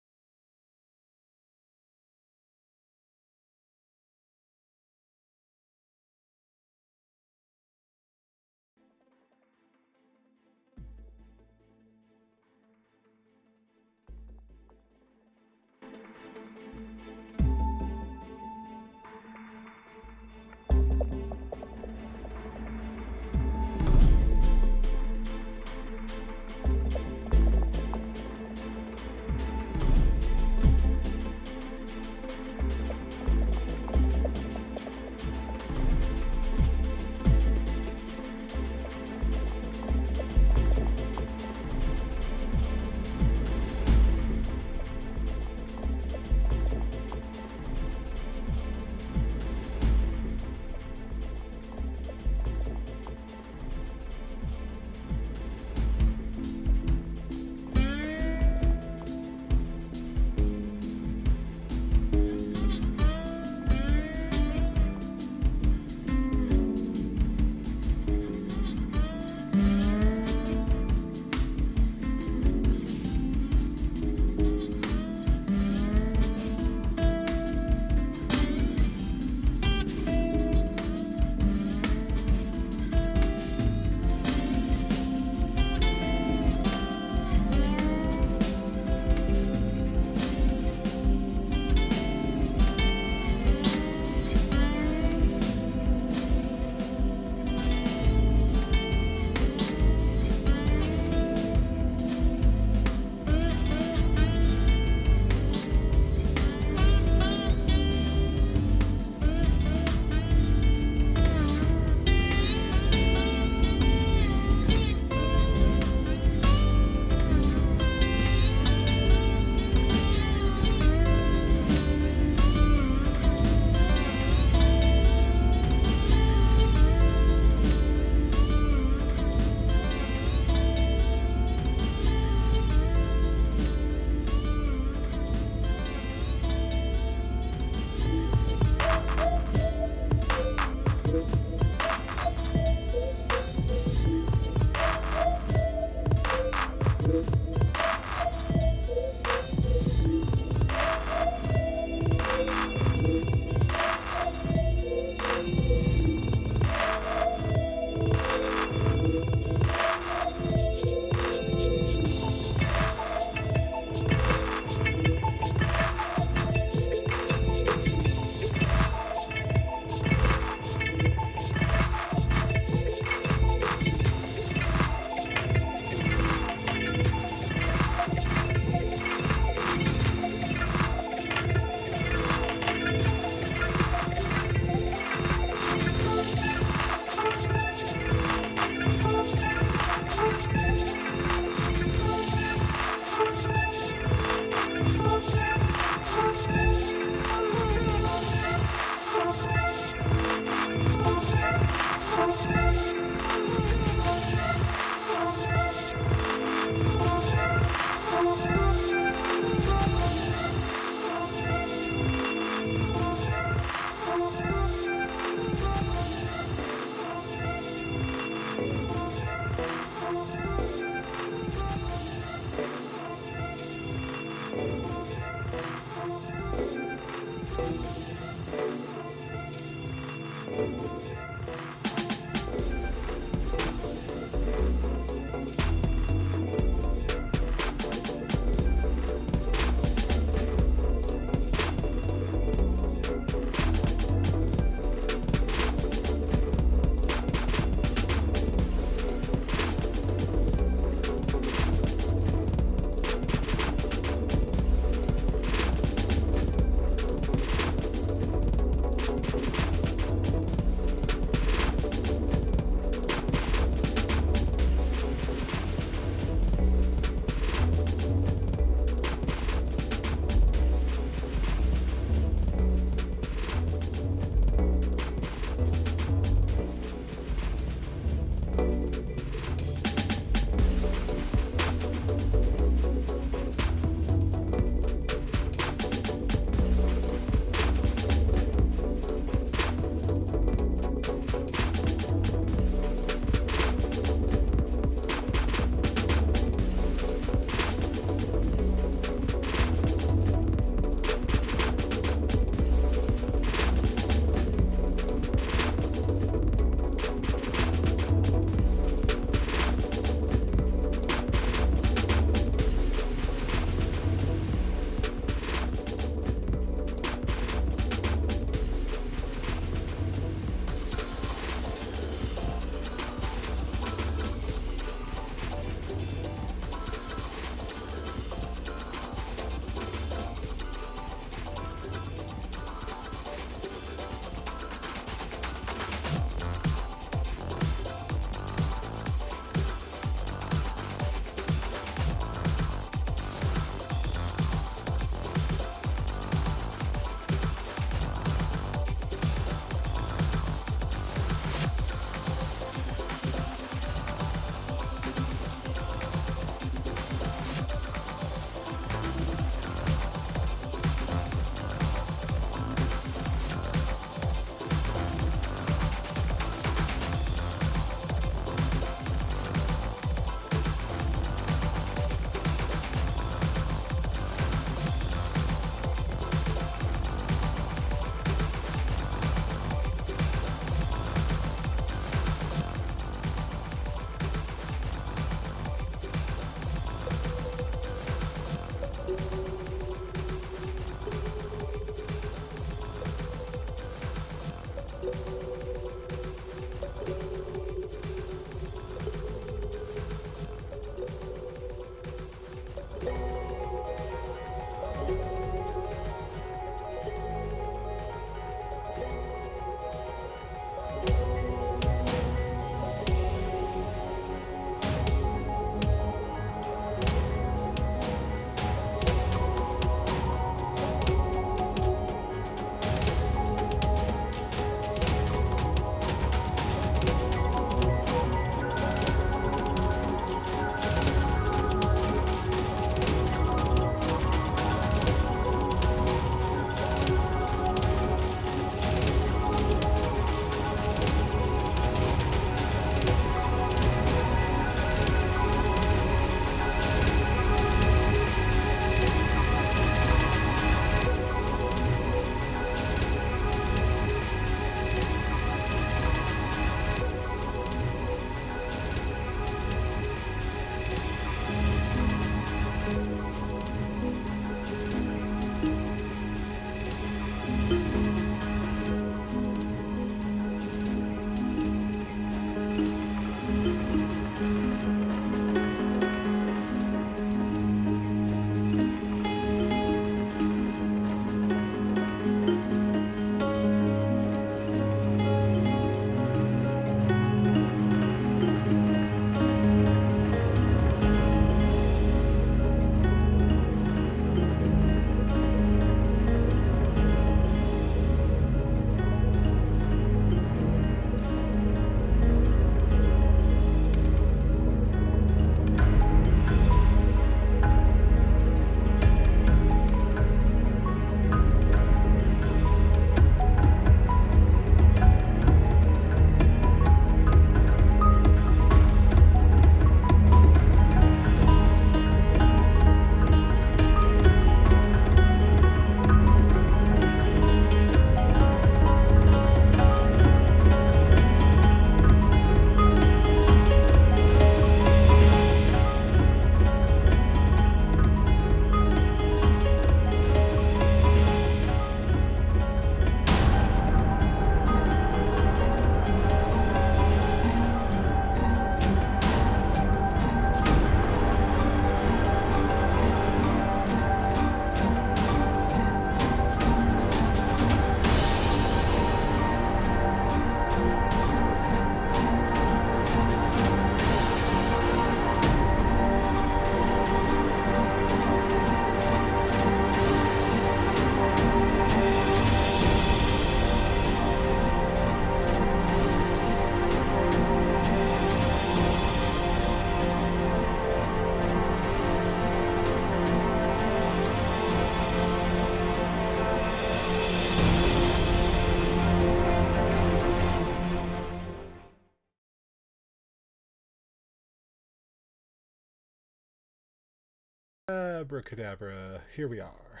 Abracadabra. Here we are.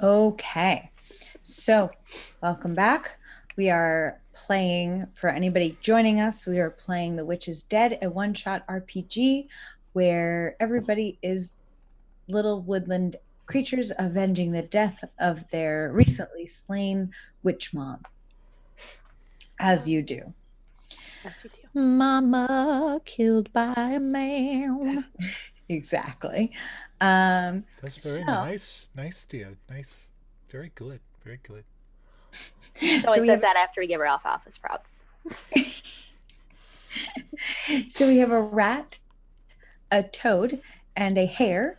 Okay. So, welcome back. We are playing, for anybody joining us, we are playing The Witch is Dead, a one-shot RPG where everybody is little woodland creatures avenging the death of their recently slain witch mom. As you do. Yes, you do. Mama killed by a man. Exactly. That's very nice. Nice, dear. Nice. Very good. Very good. She So always we says have, that after we give her alfalfa sprouts. so we have a rat, a toad, and a hare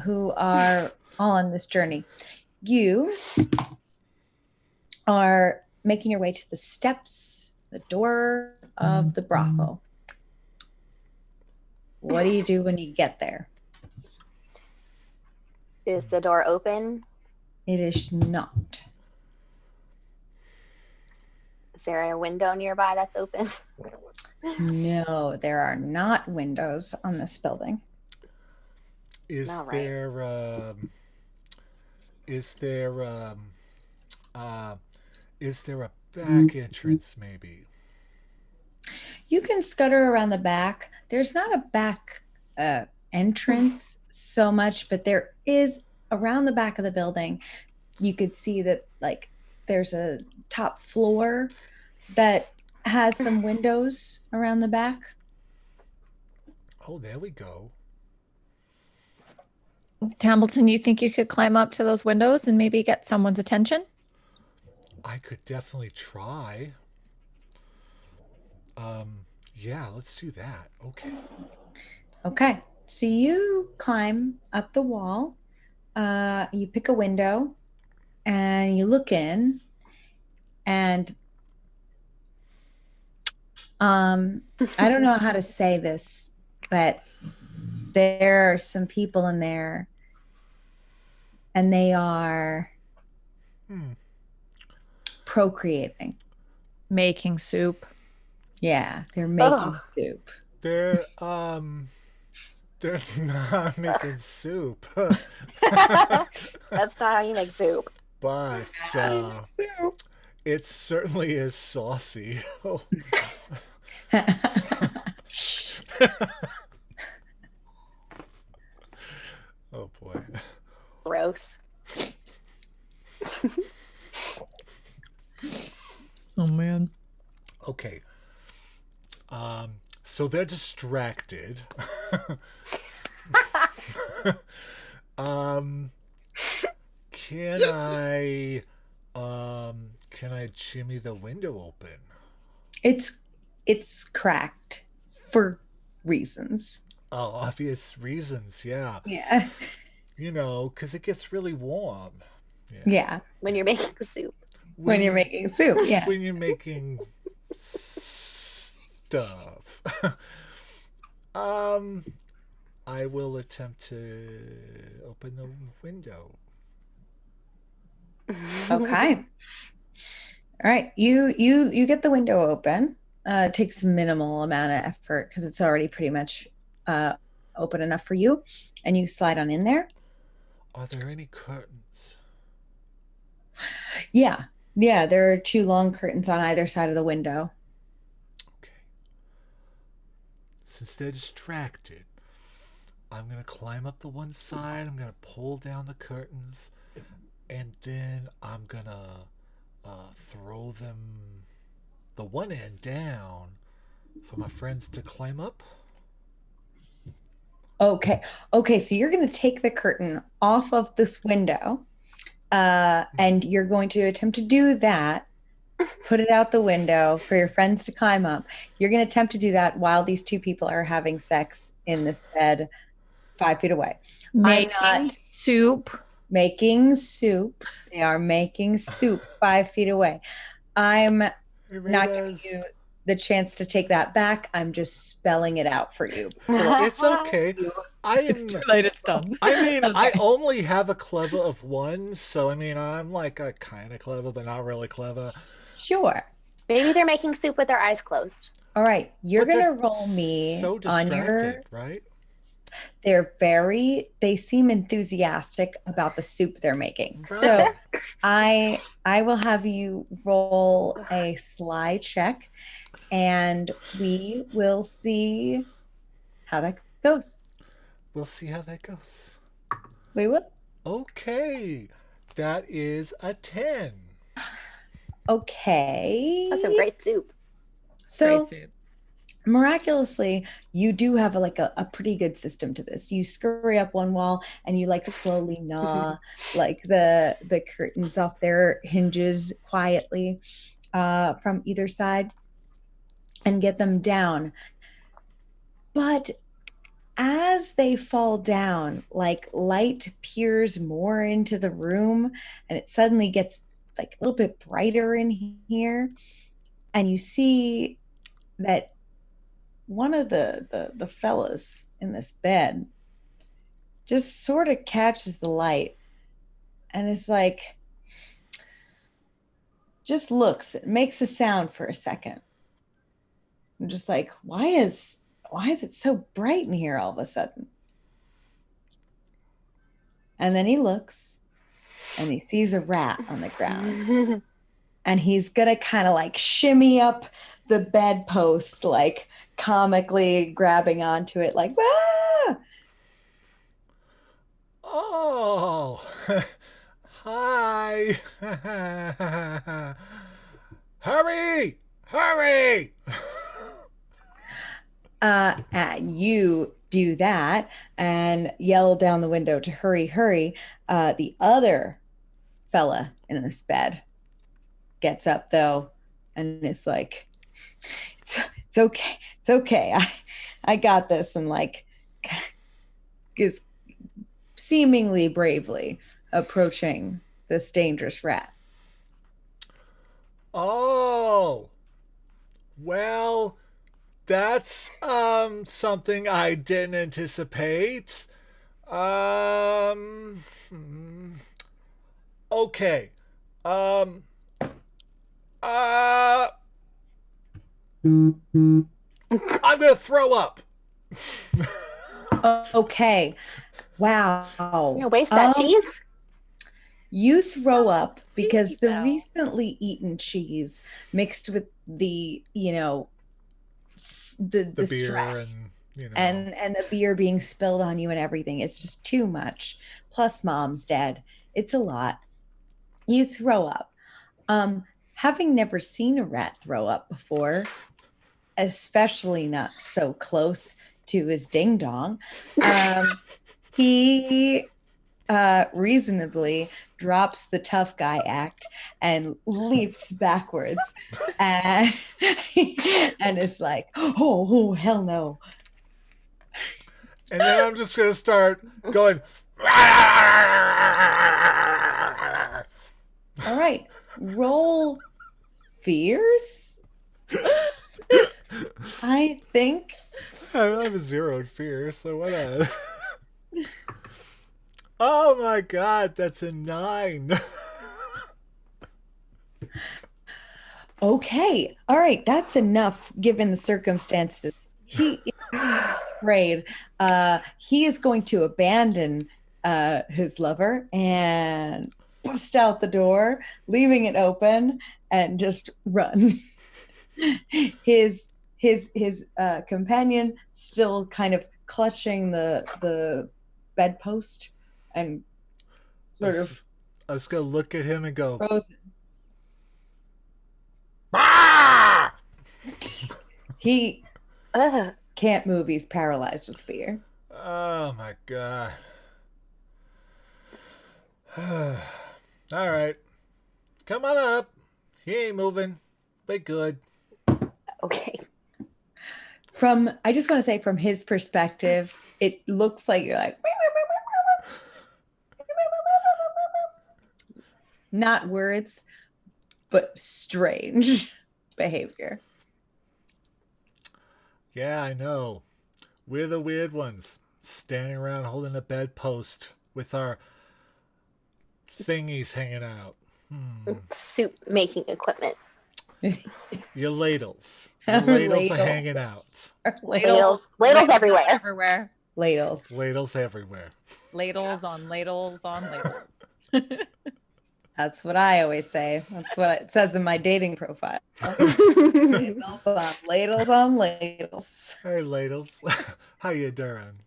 who are all on this journey. You are making your way to the steps, the door of the brothel. What do you do when you get there? Is the door open? It is not. Is there a window nearby that's open? No, there are not windows on this building. Is All right. is there a back entrance maybe? You can scutter around the back. There's not a back entrance so much, but there is around the back of the building. You could see that like there's a top floor that has some windows around the back. Oh, there we go. Tambleton, you think you could climb up to those windows and maybe get someone's attention? I could definitely try. Yeah, let's do that. Okay. Okay. So you climb up the wall. You pick a window and you look in, and I don't know how to say this, but there are some people in there and they are procreating. Making soup. Yeah, they're making soup. They're not making soup. That's not how you make soup. But it certainly is saucy. Oh boy. Gross. Oh man. Okay. So they're distracted. Can I jimmy the window open? It's cracked for reasons. Oh, obvious reasons, yeah. Yeah. You know, because it gets really warm. Yeah. When you're making soup. When you're making soup, yeah. When you're making stuff. I will attempt to open the window. Okay. All right. You get the window open. It takes minimal amount of effort because it's already pretty much open enough for you, and you slide on in there. Are there any curtains? Yeah. There are two long curtains on either side of the window. Okay. Since they're distracted, I'm going to climb up the one side, I'm going to pull down the curtains, and then I'm going to throw them the one end down for my friends to climb up. Okay. So you're going to take the curtain off of this window, and you're going to attempt to do that. Put it out the window for your friends to climb up. You're going to attempt to do that while these two people are having sex in this bed 5 feet away. Making soup. Making soup. They are making soup 5 feet away. I'm not giving you the chance to take that back. I'm just spelling it out for you. It's okay. It's too late. It's done. I mean, I only have a clever of 1, so I mean, I'm like a kind of clever, but not really clever. Sure. Maybe they're making soup with their eyes closed. All right. You're But going to they're roll me so on distracted, your... right? They seem enthusiastic about the soup they're making. So I will have you roll a sly check and we will see how that goes. We'll see how that goes. We will. Okay. That is a 10. Okay. That's some great soup. So Great soup. miraculously, you do have a pretty good system to this. You scurry up one wall and you like slowly gnaw like the curtains off their hinges quietly from either side and get them down. But as they fall down, like light peers more into the room and it suddenly gets like a little bit brighter in here. And you see that one of the fellas in this bed just sort of catches the light and is like, just looks, makes a sound for a second. I'm just like, why is it so bright in here all of a sudden? And then he looks and he sees a rat on the ground. And he's gonna kind of like shimmy up the bedpost, like comically grabbing onto it, like, ah! Oh, hi. Hurry! Hurry! And you do that and yell down the window to hurry, hurry. The other fella in this bed gets up though and is like, it's okay, it's okay, I got this, and like is seemingly bravely approaching this dangerous rat. Oh, well, that's something I didn't anticipate. Okay. I'm gonna throw up. Okay. Wow. You know, waste that cheese. You throw up because the recently eaten cheese mixed with the, the beer stress and and the beer being spilled on you and everything. It's just too much. Plus mom's dead. It's a lot. You throw up. Having never seen a rat throw up before, especially not so close to his ding dong, he reasonably drops the tough guy act and leaps backwards and is like, oh, hell no. And then I'm just gonna start going. All right, roll fears. I think I have a 0 in fear, so what? Oh my god, that's a 9. Okay. All right. That's enough given the circumstances. He is afraid. He is going to abandon his lover and bust out the door, leaving it open, and just run. His companion still kind of clutching the bedpost and sort of I was gonna look at him and go, frozen. ah! He can't move. He's paralyzed with fear. Oh my god. All right. Come on up. He ain't moving. But good. Okay. I just want to say from his perspective, it looks like you're like, not words, but strange behavior. Yeah, I know. We're the weird ones, standing around holding a bedpost with our thingies hanging out. Soup making equipment. Your ladles. Your ladles are hanging out. Ladles everywhere. Everywhere. Ladles. Ladles everywhere. Ladles on ladles on ladles. That's what I always say. That's what it says in my dating profile. Ladles on ladles. Hey, ladles. How you doing?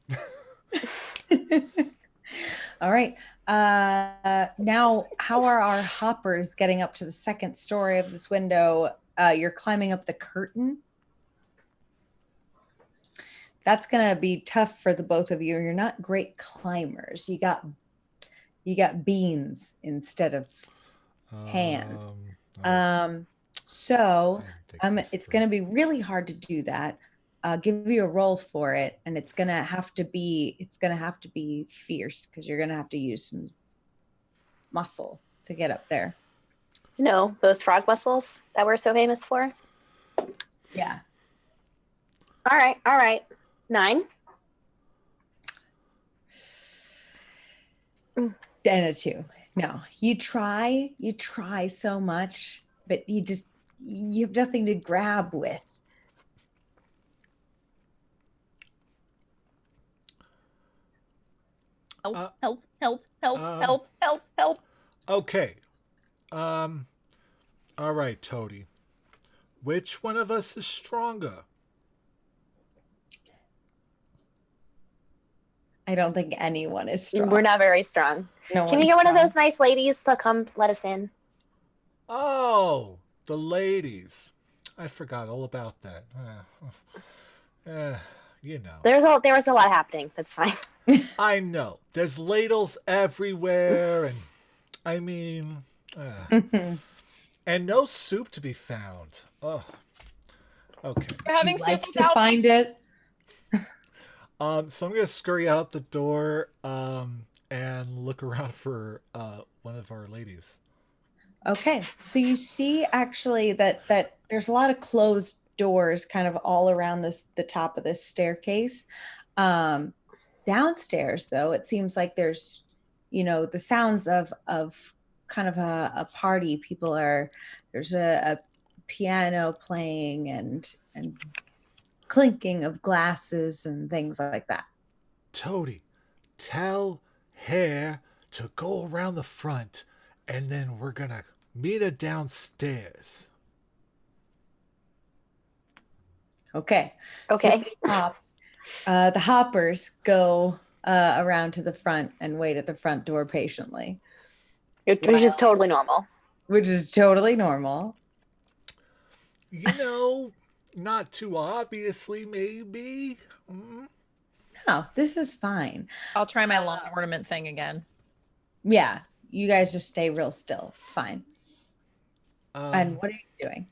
All right. Now, how are our hoppers getting up to the second story of this window? You're climbing up the curtain. That's gonna be tough for the both of you. You're not great climbers. You got beans instead of hands. So it's gonna be really hard to do that. Give you a roll for it, and it's gonna have to be fierce because you're gonna have to use some muscle to get up there. No, those frog muscles that we're so famous for. Yeah. All right. 9. And a 2. No, you try so much, but you have nothing to grab with. Help. Okay. All right, Toady. Which one of us is stronger? I don't think anyone is strong. We're not very strong. No Can we get one of those nice ladies to come let us in? Oh, the ladies. I forgot all about that. You know. There was a lot happening. That's fine. I know. There's ladles everywhere, and I mean, and no soup to be found. Oh, okay. We're having soup to find it. So I'm gonna scurry out the door and look around for one of our ladies. Okay, so you see actually that there's a lot of closed doors kind of all around the top of this staircase. Downstairs, though, it seems like there's, the sounds of kind of a party. There's a piano playing and clinking of glasses and things like that. Toady, tell Hare to go around the front, and then we're gonna meet her downstairs. Okay. The hoppers go around to the front and wait at the front door patiently. Which is totally normal. Which is totally normal. Not too obviously, maybe. No, this is fine. I'll try my long ornament thing again. Yeah, you guys just stay real still. It's fine. And what are you doing?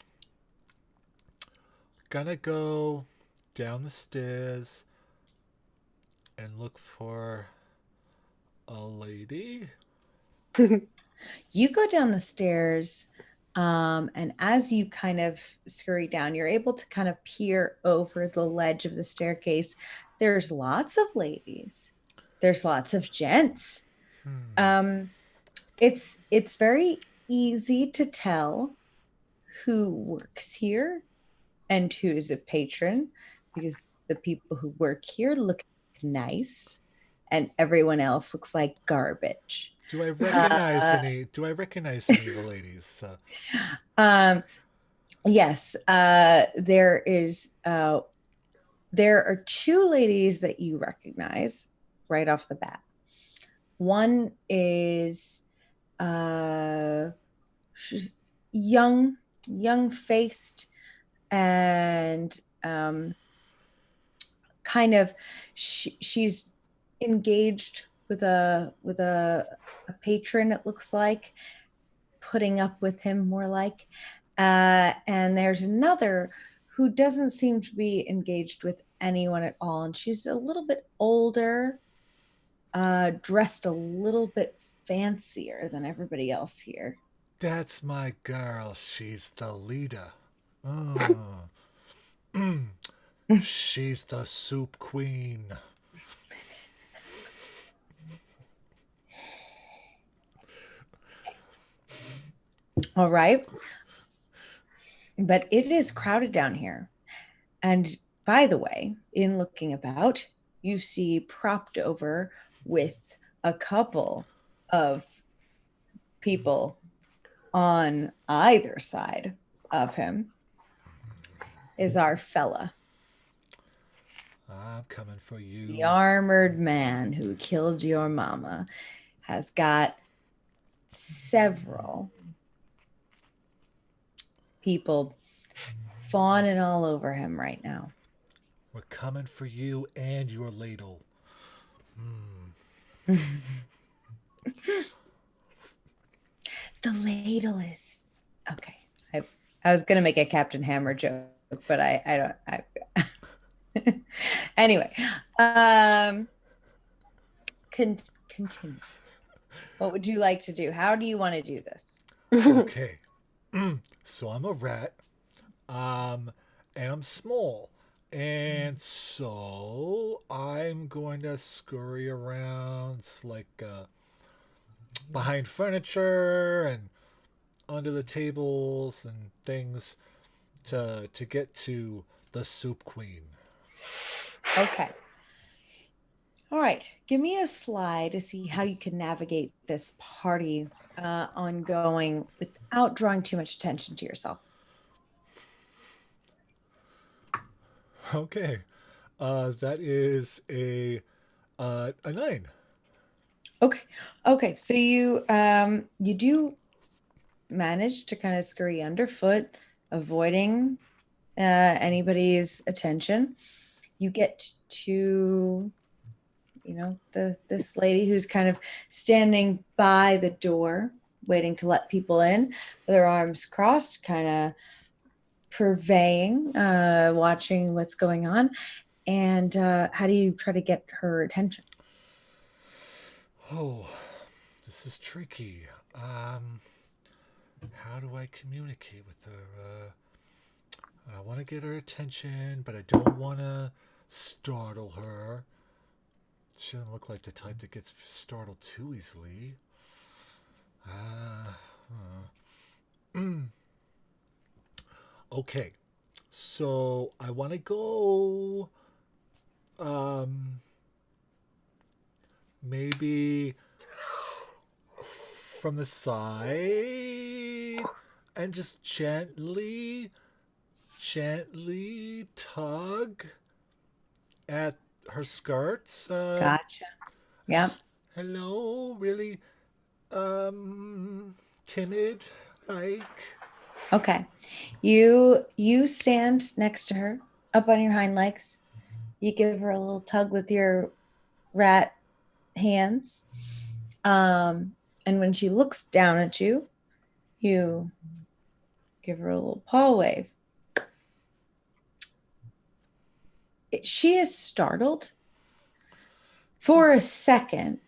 Gonna go down the stairs and look for a lady. You go down the stairs, and as you kind of scurry down, you're able to kind of peer over the ledge of the staircase. There's lots of ladies. There's lots of gents. It's very easy to tell who works here and who is a patron, because the people who work here look nice and everyone else looks like garbage. Do I recognize any of the ladies? Yes, there are 2 ladies that you recognize right off the bat. One is she's young faced, and kind of she's engaged with a patron, it looks like, putting up with him more like, and there's another who doesn't seem to be engaged with anyone at all, and she's a little bit older, dressed a little bit fancier than everybody else here. That's my girl. She's the leader. She's the soup queen. All right. But it is crowded down here. And by the way, in looking about, you see propped over with a couple of people on either side of him is our fella, I'm coming for you. the armored man who killed your mama, has got several people fawning all over him right now. We're coming for you and your ladle. The ladle is okay. I was gonna make a Captain Hammer joke, but I don't. Anyway, continue. What would you like to do? How do you want to do this? Okay. So I'm a rat. And I'm small. And so I'm going to scurry around like behind furniture and under the tables and things to get to the soup queen. Okay. All right. Give me a slide to see how you can navigate this party ongoing without drawing too much attention to yourself. Okay. That is a 9. Okay. So you do manage to kind of scurry underfoot, avoiding anybody's attention. You get to, this lady who's kind of standing by the door, waiting to let people in, with her arms crossed, kind of purveying, watching what's going on. And how do you try to get her attention? Oh, this is tricky. How do I communicate with her? I want to get her attention, but I don't want to startle her. She doesn't look like the type that gets startled too easily. Okay, so I want to go maybe from the side and just gently tug at her skirts. Gotcha. Yeah. Hello, really timid like. Okay. You stand next to her, up on your hind legs. You give her a little tug with your rat hands. And when she looks down at you, you give her a little paw wave. She is startled for a second,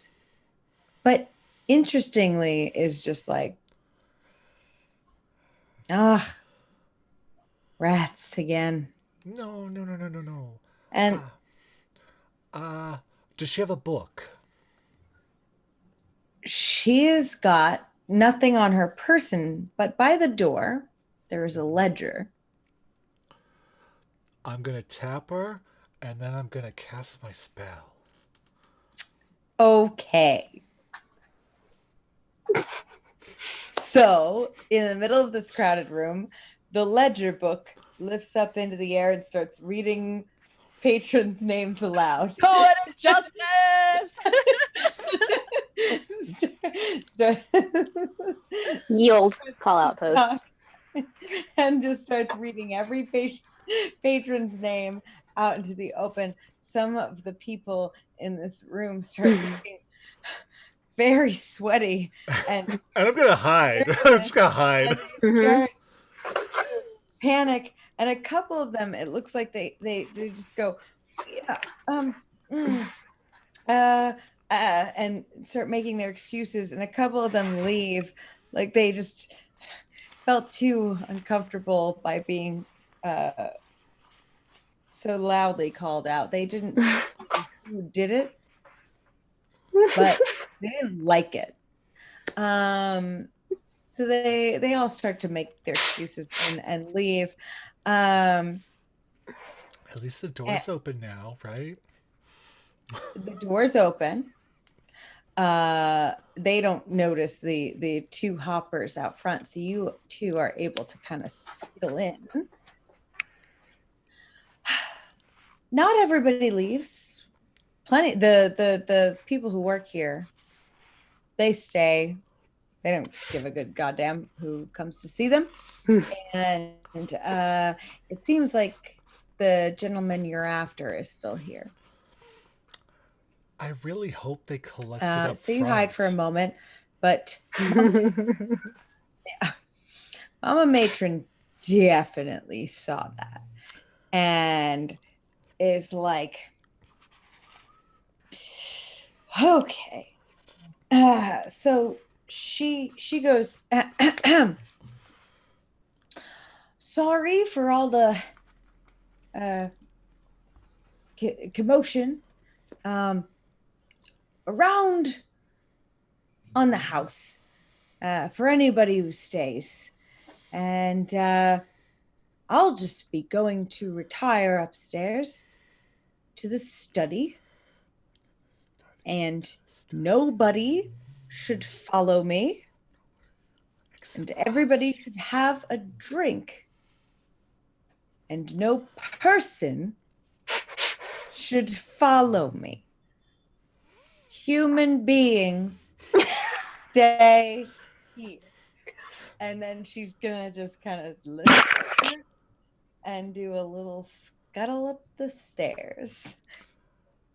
but interestingly is just like, rats again. No. And does she have a book? she has got nothing on her person, but by the door, there is a ledger. I'm going to tap her, and then I'm going to cast my spell. Okay. So, in the middle of this crowded room, the ledger book lifts up into the air and starts reading patrons' names aloud. Poetic justice. Yield call out post. And just starts reading every patron's name out into the open. Some of the people in this room start getting very sweaty and I'm gonna hide. I'm just gonna hide. Panic, and a couple of them, it looks like they just go, and start making their excuses, and a couple of them leave, like they just felt too uncomfortable by being so loudly called out. They didn't say who did it, but they didn't like it. So they all start to make their excuses and leave. At least the door's open now, right? The doors open. They don't notice the two hoppers out front, so you two are able to kind of steal in. Not everybody leaves. Plenty the people who work here, they stay. They don't give a good goddamn who comes to see them. And it seems like the gentleman you're after is still here. I really hope they collected up So you hide for a moment, but Mama Matron definitely saw that and is like, okay. So she goes, sorry for all the commotion around on the house for anybody who stays. And I'll just be going to retire upstairs to the study. And nobody should follow me. And everybody should have a drink. And no person should follow me. Human beings stay here. And then she's gonna just kind of lift her and do a little scuttle up the stairs.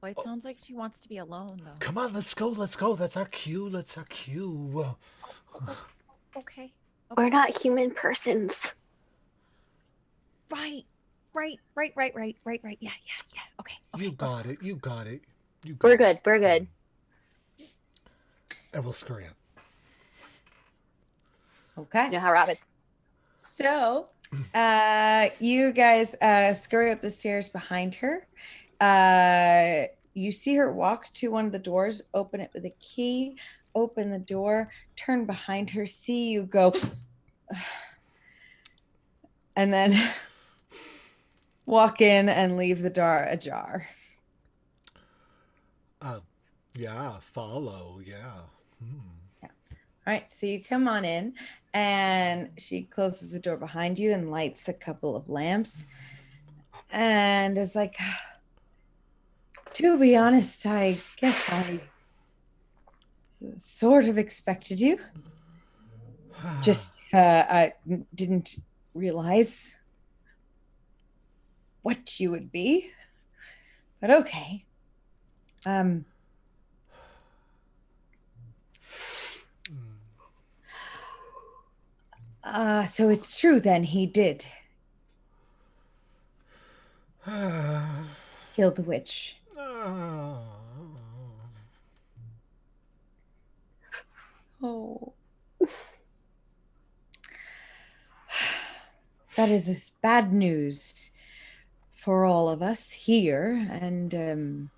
Well, it sounds like she wants to be alone, though. Come on, let's go. That's our cue. Okay. We're not human persons. Right. Yeah. Okay. You got it. We're good. And we'll scurry up. Okay. You know how rabbits. So, you guys scurry up the stairs behind her. You see her walk to one of the doors, open it with a key, open the door, turn behind her, see you go, and then walk in and leave the door ajar. Yeah, follow, yeah. All right, so you come on in, and she closes the door behind you and lights a couple of lamps, and is like, to be honest, I guess I sort of expected you. Just, I didn't realize what you would be, but okay. So it's true then, he did kill the witch. Oh. That is bad news for all of us here, and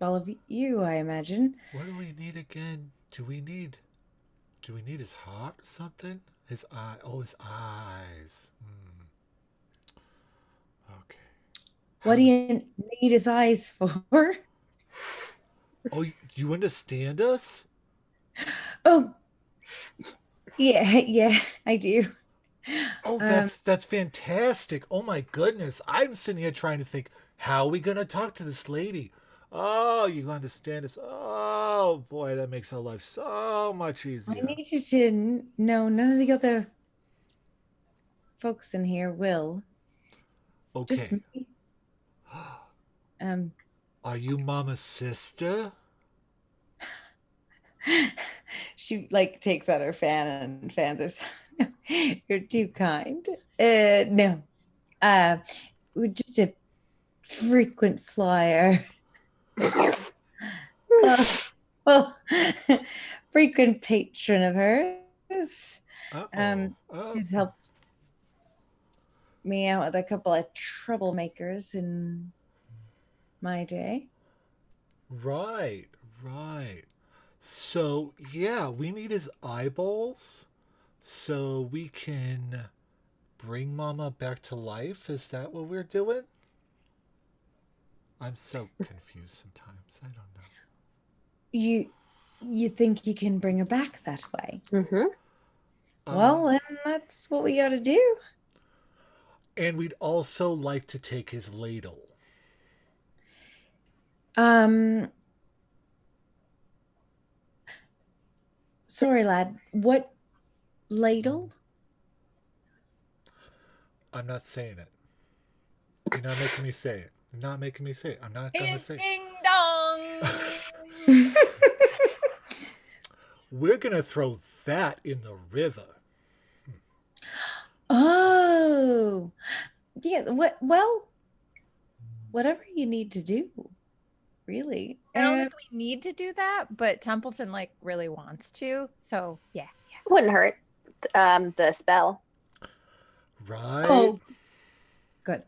all of you, I imagine. What do we need again? Do we need his heart or something? His eye. Oh, his eyes. Okay. What do you need his eyes for? Oh, you understand us? Oh, yeah, I do. Oh, that's fantastic. Oh my goodness. I'm sitting here trying to think, how are we gonna talk to this lady? Oh, you understand us. Oh boy, that makes our life so much easier. I need you to know none of the other folks in here will. Okay. Just me. Are you Mama's sister? She like takes out her fan and fans herself. You're too kind. No. We're just a frequent flyer. Frequent patron of hers. She's helped me out with a couple of troublemakers in my day. Right. So, yeah, we need his eyeballs so we can bring Mama back to life. Is that what we're doing? I'm so confused sometimes. I don't know. You think you can bring her back that way? Mm-hmm. Well, then that's what we got to do. And we'd also like to take his ladle. Sorry, lad. What ladle? I'm not saying it. You're not making me say it. You're not making me say it. I'm not going to say it. Ding dong. We're going to throw that in the river. Oh, yeah. Well, whatever you need to do, really. I don't think we need to do that, but Templeton like really wants to. So yeah. Wouldn't hurt. The spell. Right? Oh, good.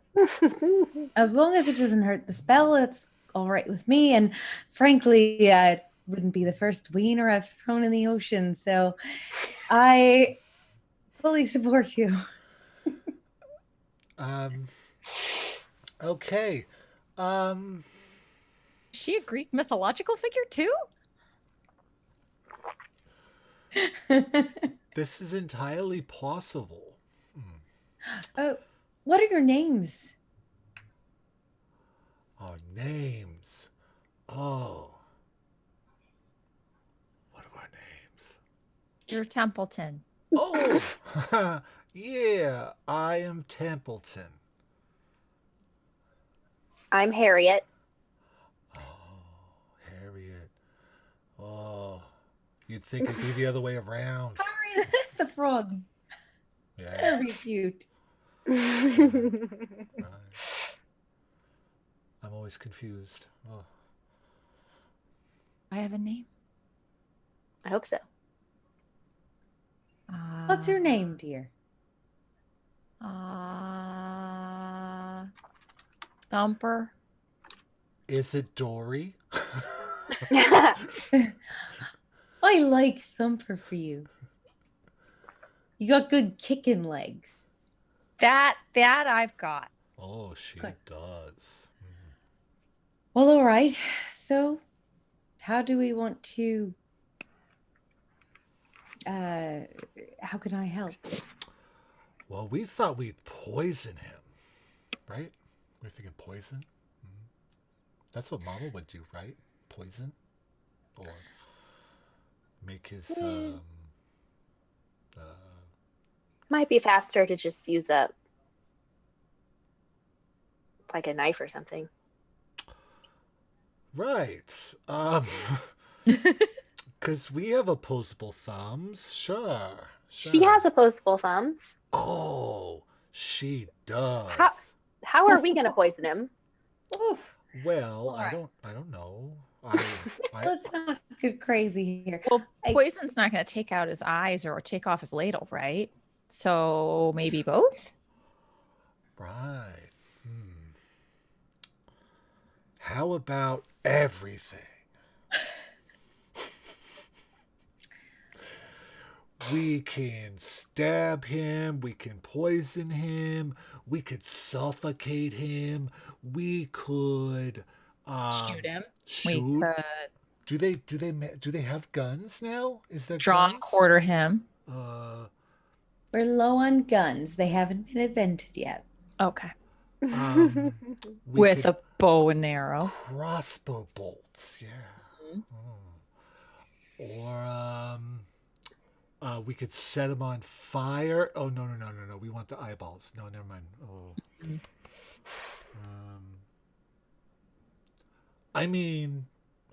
As long as it doesn't hurt the spell, it's all right with me. And frankly, it wouldn't be the first wiener I've thrown in the ocean. So I fully support you. Okay. Is she a Greek mythological figure too? This is entirely possible. Oh, what are your names? Our names. Oh. What are our names? You're Templeton. Oh. Yeah, I am Templeton. I'm Harriet. Oh, Harriet. Oh, you'd think it'd be the other way around. Harriet the frog. Yeah. Very cute. Right. I'm always confused. Oh. I have a name. I hope so. What's your name, dear? Thumper. Is it Dory? I like Thumper for you. You got good kicking legs. That I've got. Oh, she Good. does. Well, all right. So, how do we want to? How can I help? Well, we thought we'd poison him, right? We're thinking poison. Mm-hmm. That's what Mama would do, right? Poison, or make his. Might be faster to just use a knife or something. Right. Because we have opposable thumbs. Sure. She has opposable thumbs. Oh, she does. How are we gonna poison him? Oof. Well, All right. I don't know. Let's not get crazy here. Well, poison's not going to take out his eyes or take off his ladle, right? So maybe both? Right. How about everything? We can stab him, we can poison him, we could suffocate him, we could Shoot him. Shoot. We could Do they have guns now? Is there draw and guns? quarter him. We're low on guns. They haven't been invented yet. Okay. We With could a bow and arrow. crossbow bolts, yeah. Or we could set him on fire. Oh no! We want the eyeballs. No, never mind. Oh. I mean,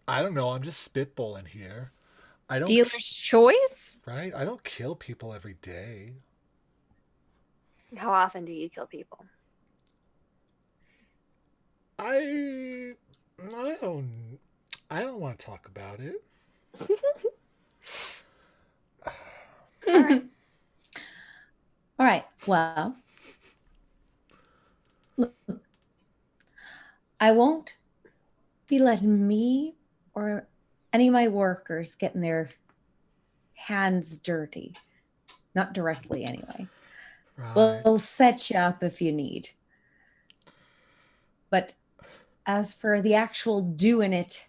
I don't know. I'm just spitballing here. I don't. Dealer's choice? Right? I don't kill people every day. How often do you kill people? I don't want to talk about it. All right. Well, look, I won't be letting me or any of my workers getting their hands dirty. Not directly, anyway. Right. We'll set you up if you need. But As for the actual doing it,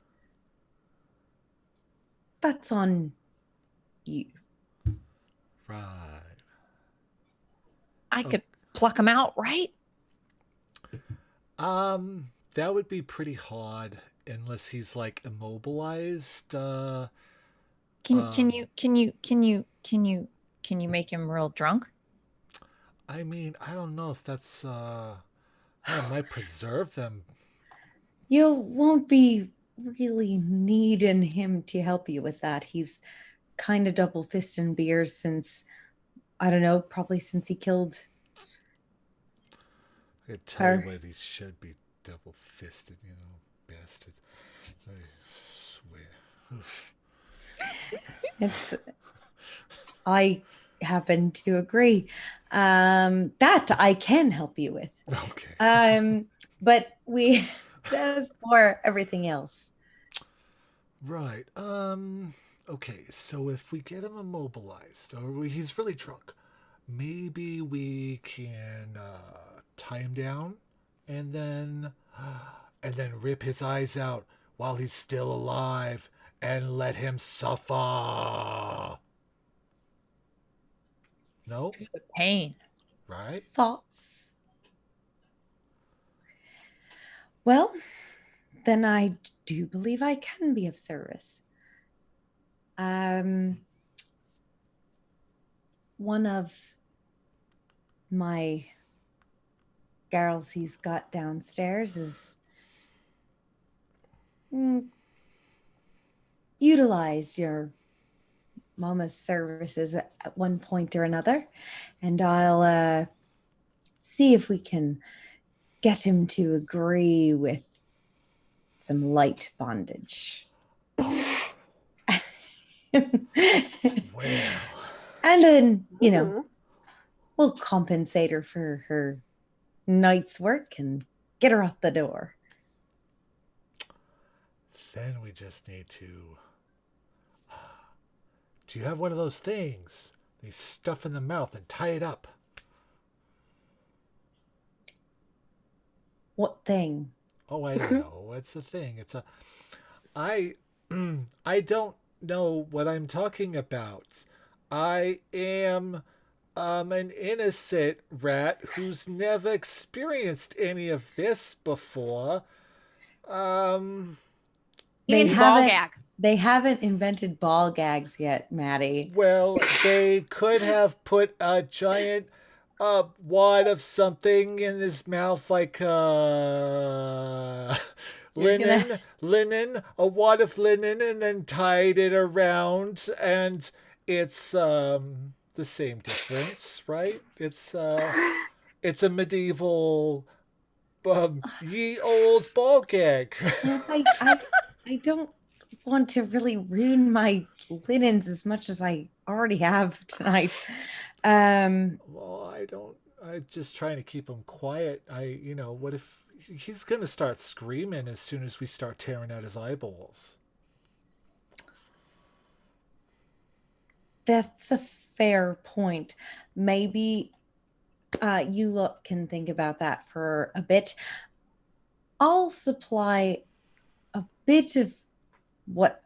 that's on you. Right. I could pluck him out, right? That would be pretty hard unless he's like immobilized. Can you make him real drunk? I mean, I don't know if that's that might preserve them. You won't be really needing him to help you with that. He's kind of double fisting beers since, I don't know, probably since he killed I could tell you what he should be double fisted, bastard. I swear. I happen to agree. That I can help you with. Okay. But that's for everything else. Right. Okay, so if we get him immobilized or he's really drunk, maybe we can tie him down and then rip his eyes out while he's still alive and let him suffer. No? The pain. Right? Thoughts? Well, then I do believe I can be of service. One of my girls he's got downstairs is utilized your mama's services at one point or another, and I'll see if we can get him to agree with some light bondage. Well. And then, we'll compensate her for her night's work and get her out the door. Then we just need to... do you have one of those things they stuff in the mouth and tie it up? What thing? Oh, I don't know. What's the thing? It's a... I don't know what I'm talking about. I am an innocent rat who's never experienced any of this before. You mean ball gag? They haven't invented ball gags yet, Matty. Well, they could have put a giant wad of something in his mouth, like linen, a wad of linen, and then tied it around, and it's the same difference, right? It's a medieval ye old ball gag. I don't want to really ruin my linens as much as I already have tonight. Well, I'm just trying to keep him quiet. What if he's going to start screaming as soon as we start tearing out his eyeballs? That's a fair point. Maybe you lot can think about that for a bit. I'll supply a bit of what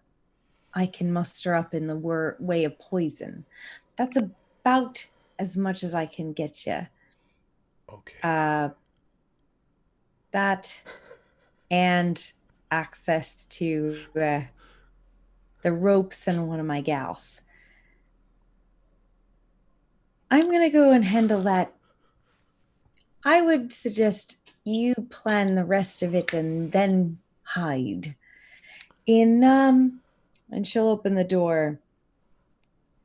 I can muster up in the way of poison. That's about as much as I can get you. Okay. That and access to the ropes and one of my gals. I'm going to go and handle that. I would suggest you plan the rest of it and then hide. And she'll open the door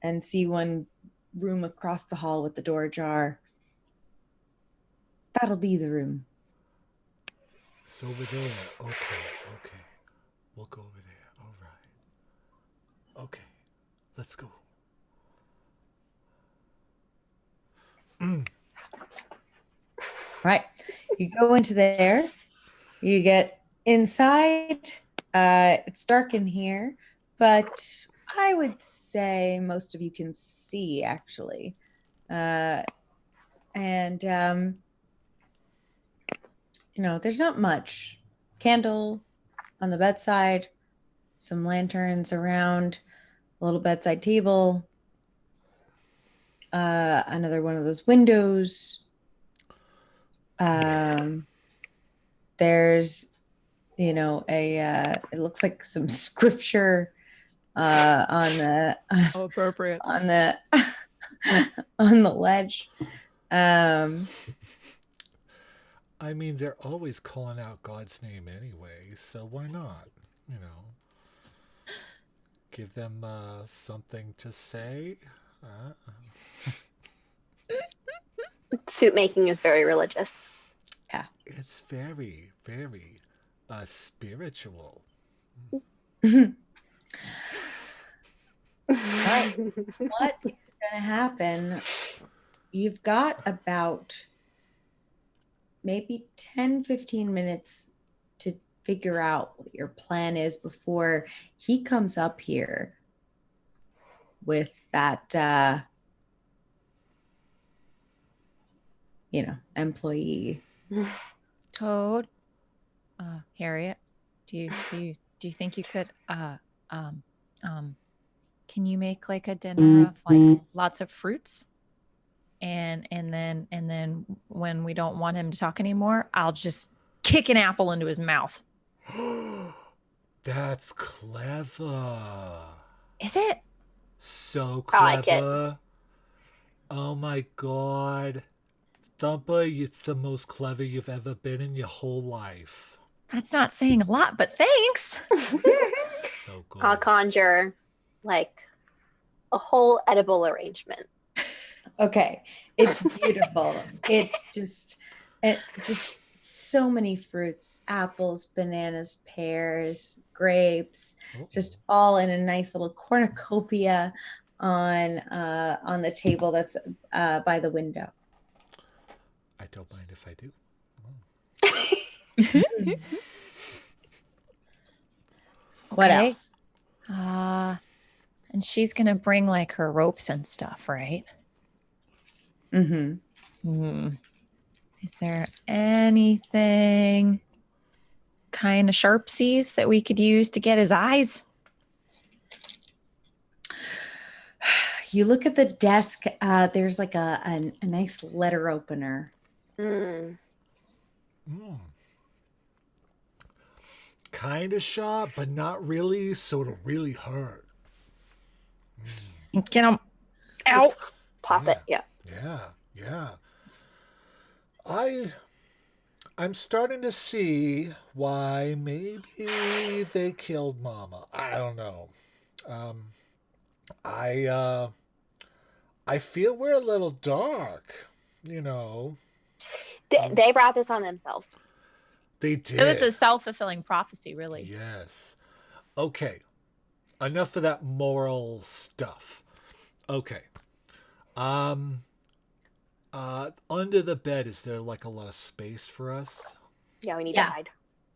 and see one room across the hall with the door ajar. That'll be the room. It's over there. Okay. We'll go over there. All right. Okay. Let's go. Right. You go into there. You get inside. It's dark in here, but I would say most of you can see, actually. There's not much candle on the bedside, some lanterns around, a little bedside table, another one of those windows. There's, it looks like some scripture on the appropriate. on the on the ledge. I mean, they're always calling out God's name anyway, so why not? Give them something to say. Suit making is very religious. Yeah. It's very, very spiritual. All right. What is going to happen? You've got about maybe 10-15 minutes to figure out what your plan is before he comes up here with that employee. Toad, Harriet, do you think you could can you make like a dinner of like lots of fruits? And then when we don't want him to talk anymore, I'll just kick an apple into his mouth. That's clever. Is it? So I like it. clever. Oh my god. Thumper, it's the most clever you've ever been in your whole life. That's not saying a lot, but thanks. So good. I'll conjure like a whole edible arrangement. Okay, it's beautiful. It's just so many fruits: apples, bananas, pears, grapes, just all in a nice little cornucopia on the table that's by the window. I don't mind if I do. What Okay. else? And she's gonna bring like her ropes and stuff, right? Mm-hmm. Is there anything kind of sharpsies that we could use to get his eyes? You look at the desk. There's like a nice letter opener. Kind of sharp, but not really, so it'll really hurt. Get him out. Just pop it. Yeah. Yeah. I'm starting to see why maybe they killed Mama. I don't know. I feel we're a little dark, They brought this on themselves. They did. It was a self-fulfilling prophecy, really. Yes. Okay. Enough of that moral stuff. Okay. Under the bed, is there like a lot of space for us? Yeah, we need to hide.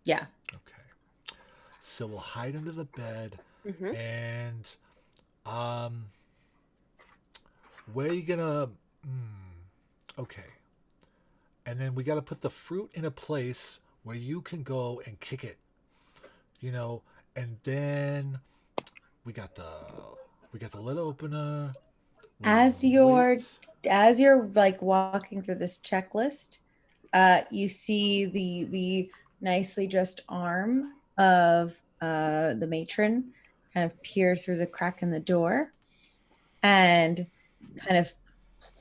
Yeah. Okay. So we'll hide under the bed. Mm-hmm. And where are you gonna okay. And then we gotta put the fruit in a place where you can go and kick it. And then we got the lid opener. As you're like walking through this checklist, you see the nicely dressed arm of the matron kind of peer through the crack in the door and kind of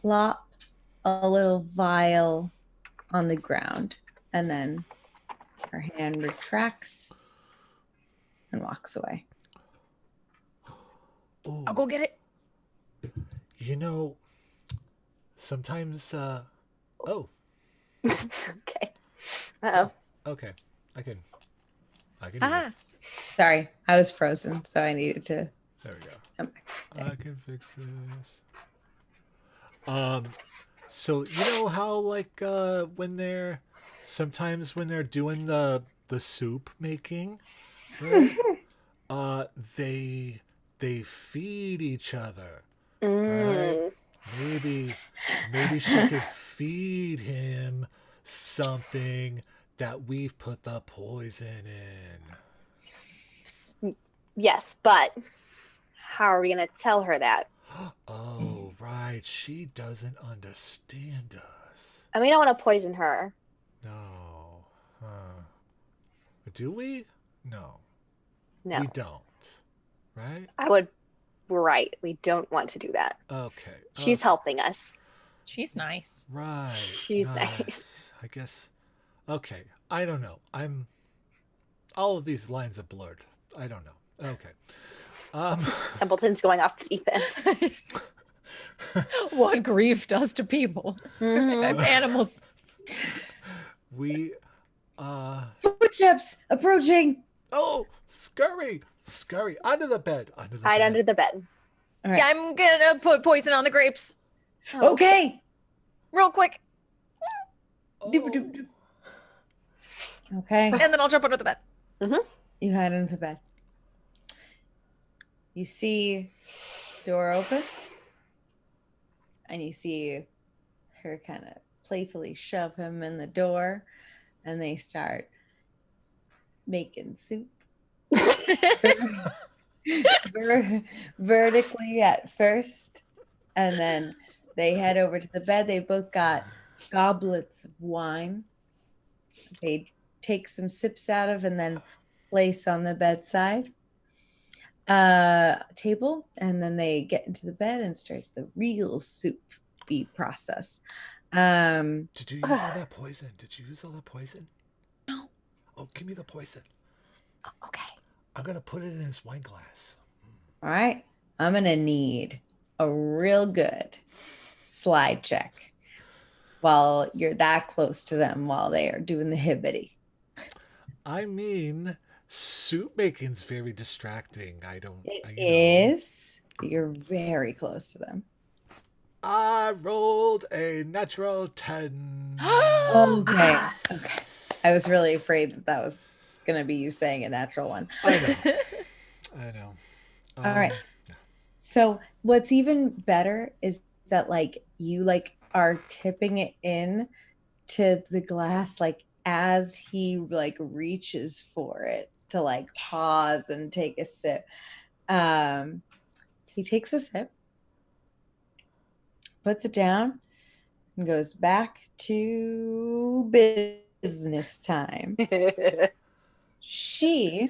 plop a little vial on the ground, and then her hand retracts and walks away. Ooh. I'll go get it. Sometimes Okay. okay. I can do this. Sorry, I was frozen, so I needed to There we go. come back. I can fix this. So how like when they're doing the soup making, right? They feed each other. Right? Maybe she could feed him something that we've put the poison in. Psst. Yes, but how are we gonna tell her that? Oh, right. She doesn't understand us. And we don't want to poison her. No. Do we? No. No, We don't. Right? Right. We don't want to do that. Okay. She's okay. helping us. She's nice. Right. She's nice. I guess. Okay. I don't know. All of these lines are blurred. I don't know. Okay. Templeton's going off the deep end. What grief does to people. Mhm. Animals. We. Footsteps approaching. Oh, scurry! Scurry! Under the bed! Hide under the bed. All right. I'm gonna put poison on the grapes. Okay. Real quick. Doop, doop, doop. Okay. And then I'll jump under the bed. You hide under the bed. You see door open, and you see her kind of playfully shove him in the door, and they start making soup. Vertically at first, and then they head over to the bed. They both got goblets of wine. They take some sips out of and then place on the bedside table, and then they get into the bed and starts the real soupy process. Did you use all that poison? Did you use all that poison? No. Oh, give me the poison. Okay. I'm gonna put it in his wine glass. All right, I'm gonna need a real good slide check while you're that close to them while they are doing the hibbity. I mean, soup making's very distracting. It is. You're very close to them. I rolled a natural 10. Okay. I was really afraid that was gonna be you saying a natural one. I know. All right. So what's even better is that you are tipping it in to the glass as he reaches for it to pause and take a sip. He takes a sip, puts it down, and goes back to business time. She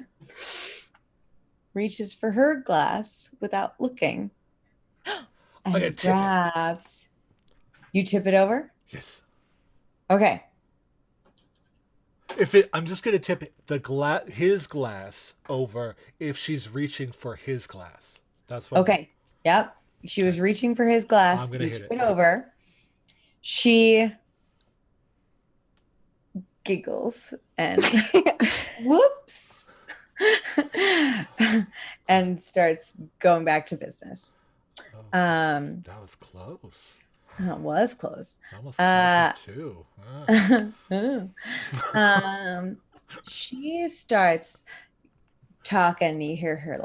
reaches for her glass without looking and grabs. You tip it over? Yes. Okay. I'm just gonna tip his glass over if she's reaching for his glass. That's what. Okay. Yep. She was reaching for his glass. I'm gonna You hit tip it. it over. She giggles and whoops and starts going back to business. That was close. It was close. I almost called it too. She starts talking. You hear her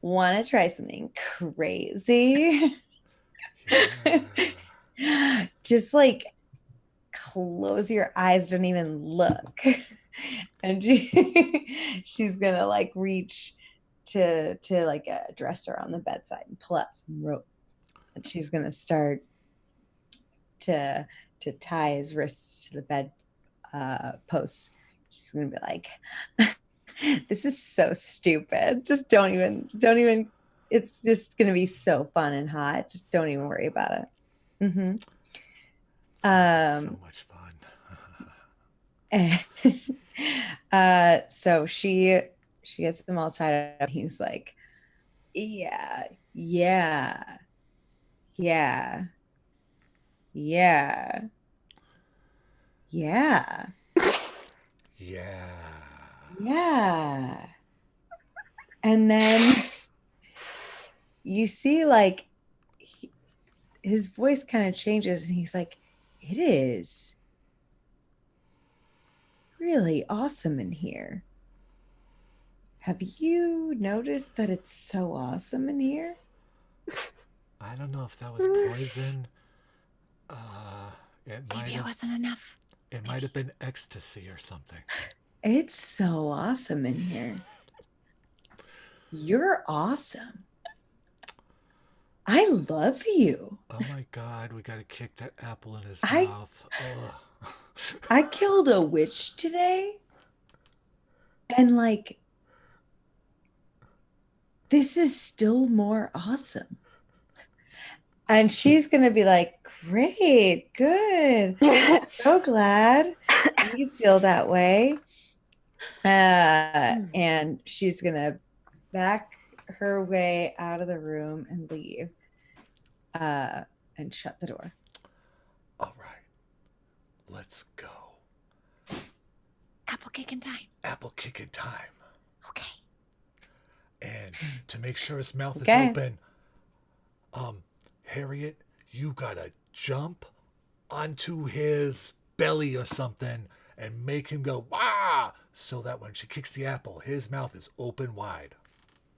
want to try something crazy? Yeah. Just close your eyes, don't even look. And she's gonna reach to a dresser on the bedside and pull out some rope, and she's gonna start to tie his wrists to the bed posts. She's gonna be like, this is so stupid, just don't even it's just gonna be so fun and hot, just don't even worry about it. So much fun. So she gets them all tied up. He's like, yeah. And then you see his voice kind of changes, and he's like, it is really awesome in here. Have you noticed that it's so awesome in here? I don't know if that was poison. Maybe it wasn't enough. It might have been ecstasy or something. It's so awesome in here. You're awesome. I love you. Oh my God, we gotta kick that apple in his I- mouth. Ugh. I killed a witch today. And like, this is still more awesome. And she's going to be like, great, good. So glad you feel that way. And she's going to back her way out of the room and leave and shut the door. All right, let's go. Apple kicking time. Apple kicking time. Okay. And to make sure his mouth Okay. is open, Harriet, you gotta jump onto his belly or something and make him go, wah! So that when she kicks the apple, his mouth is open wide.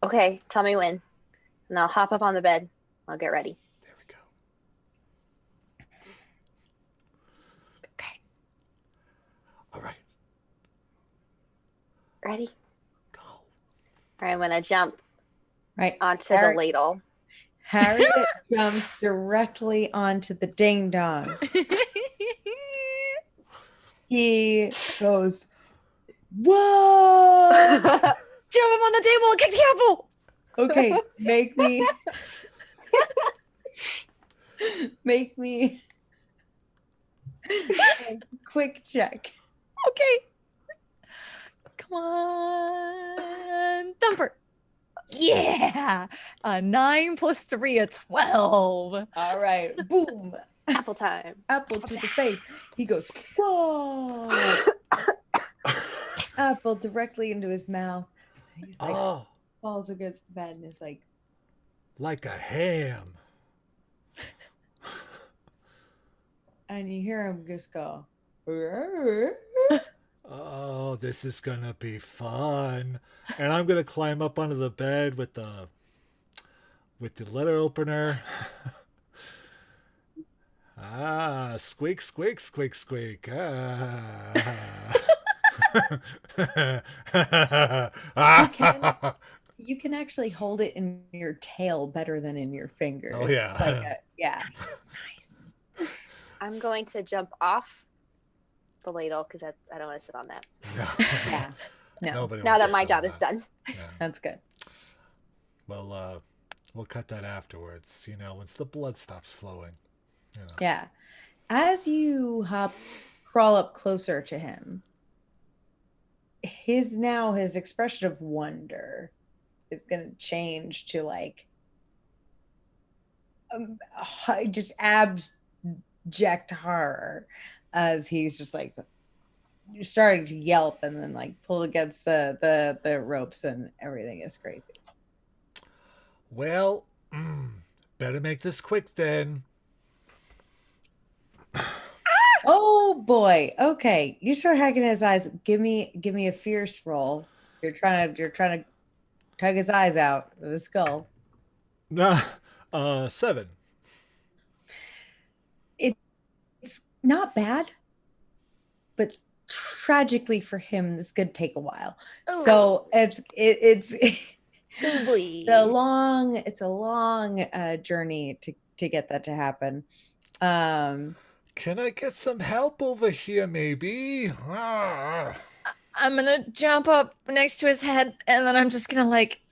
Okay, tell me when. And I'll hop up on the bed. I'll get ready. There we go. Okay. All right, Ready? go. All right, I'm going to jump Right. onto the ladle. Harriet jumps directly onto the ding dong. He goes, whoa! Jump him on the table and kick the apple. Okay, make me a quick check. Okay. Come on. Thumper. Yeah. A 9 plus 3, a 12. All right, boom. Apple time. Apple to the face. He goes, whoa! Apple directly into his mouth. He's like, Oh, falls against the bed and is like, like a ham. and you hear him just go, Oh, this is gonna be fun. And I'm gonna climb up onto the bed with the letter opener. Squeak, squeak, squeak, squeak. you can actually hold it in your tail better than in your fingers. Oh, yeah. Yeah. Nice. I'm going to jump off the ladle because I don't want to sit on that. No. Yeah. No, Nobody Now wants that to my sit job on is done. Yeah. that's good. Well, we'll cut that afterwards, once the blood stops flowing. Yeah. As you crawl up closer to him, his expression of wonder is going to change to like just abject horror as he's just like starting to yelp and then like pull against the ropes and everything is crazy. Well, better make this quick then. Oh boy. Okay. You start hacking his eyes. Give me a fierce roll. You're trying to tug his eyes out of his skull. Nah, 7. It's not bad, but tragically for him, this could take a while. So it's a long journey to get that to happen. Can I get some help over here, maybe? I'm gonna jump up next to his head and then I'm just gonna like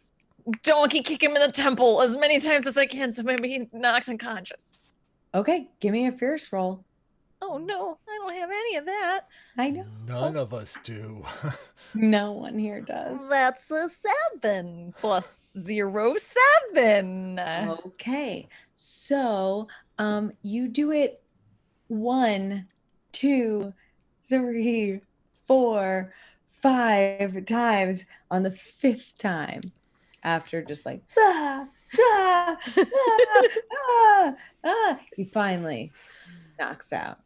donkey kick him in the temple as many times as I can so maybe he knocks unconscious. Okay, give me a fierce roll. Oh no, I don't have any of that. I know. None of us do. No one here does. That's a 7 plus 0, 7. Okay, so you do it 1, 2, 3, 4, 5 times. On the 5th time, after just like he finally knocks out.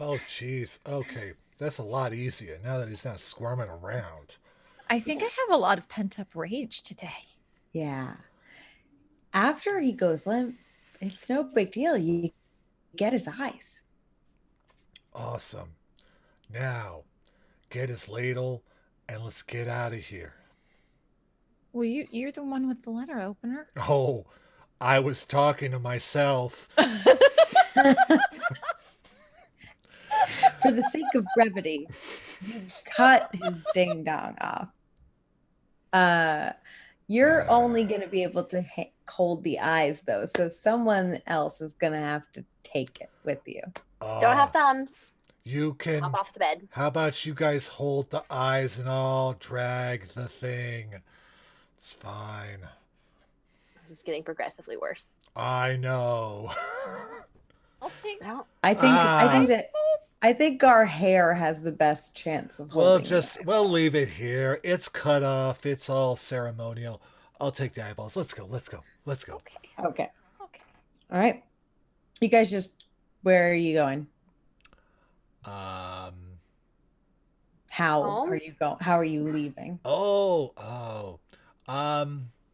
Oh, jeez. Okay, that's a lot easier now that he's not squirming around. I think I have a lot of pent up rage today. Yeah. After he goes limp, it's no big deal. You get his eyes. Awesome. Now, get his ladle and let's get out of here. Well, you're the one with the letter opener. Oh, I was talking to myself. For the sake of brevity, you cut his ding dong off. You're only going to be able to hold the eyes, though, so someone else is going to have to take it with you. Don't have thumbs. You can. Hop off the bed. How about you guys hold the eyes and I'll drag the thing? It's fine. This is getting progressively worse. I know. I'll take. No. I think our hair has the best chance of holding. We'll leave it here. It's cut off. It's all ceremonial. I'll take the eyeballs. Let's go. Okay. All right. You guys where are you going? How Home? are you going? How are you leaving?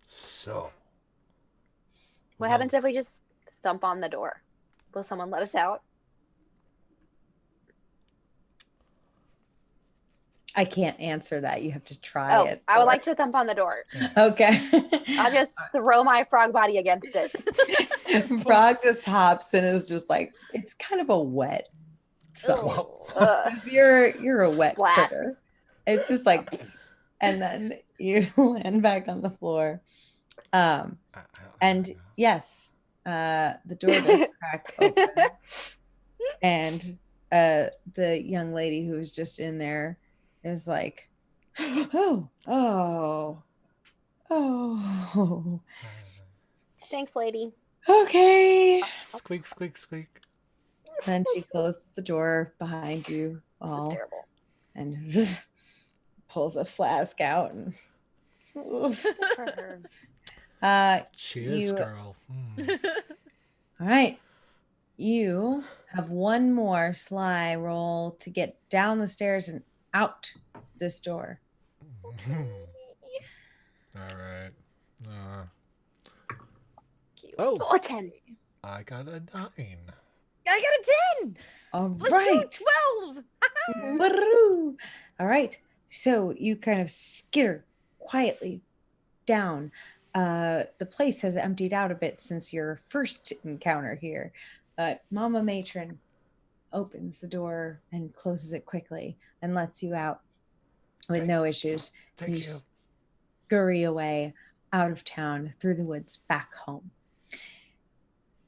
So. What happens if we just thump on the door? Will someone let us out? I can't answer that. You have to try it. I would like to thump on the door. Okay. I'll just throw my frog body against it. Frog just hops and is just like, it's kind of a wet. You're a wet Flat. critter. It's just like, and then you land back on the floor. And yes, the door does crack open. And the young lady who was just in there is like, oh. Thanks, lady. Okay. Squeak, squeak, squeak. Then she closes the door behind you This is all terrible. and pulls a flask out and For her. Cheers, girl. All right. You have one more sly roll to get down the stairs and out this door. All right. Cute. Oh, Oh, 10. I got a 9. I got a 10. All Let's right. do 12. Woo-hoo. All right. So you kind of skitter quietly down. The place has emptied out a bit since your first encounter here. But Mama Matron opens the door and closes it quickly and lets you out with no issues. Thank you. Scurry away out of town through the woods back home.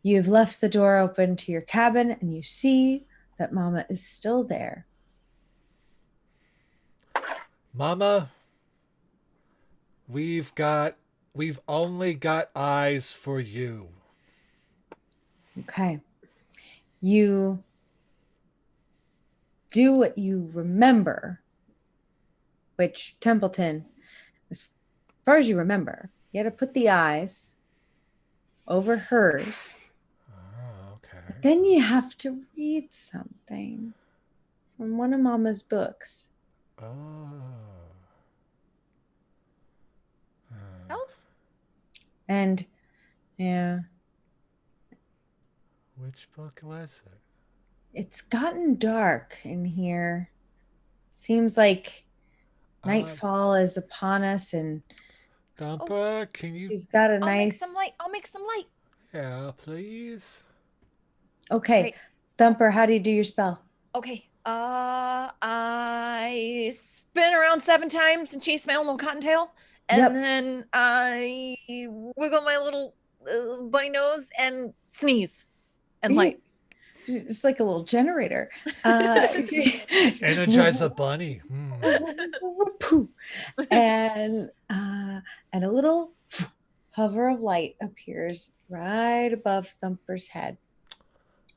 You've left the door open to your cabin and you see that Mama is still there. Mama, we've only got eyes for you. Okay. You do what you remember, which Templeton, as far as you remember, you had to put the eyes over hers. Oh, okay. But then you have to read something from one of Mama's books. Oh. Elf? And yeah, Which book was it? it's gotten dark in here. Seems like nightfall is upon us, and Dumper, can you? she's got a I'll make nice. some light. I'll make some light. Yeah, please. Okay, Right. Thumper, how do you do your spell? Okay. I spin around 7 times and chase my own little cottontail, and Yep. then I wiggle my little bunny nose and sneeze and light. It's like a little generator. Energize a bunny. Pooh. And a little hover of light appears right above Thumper's head.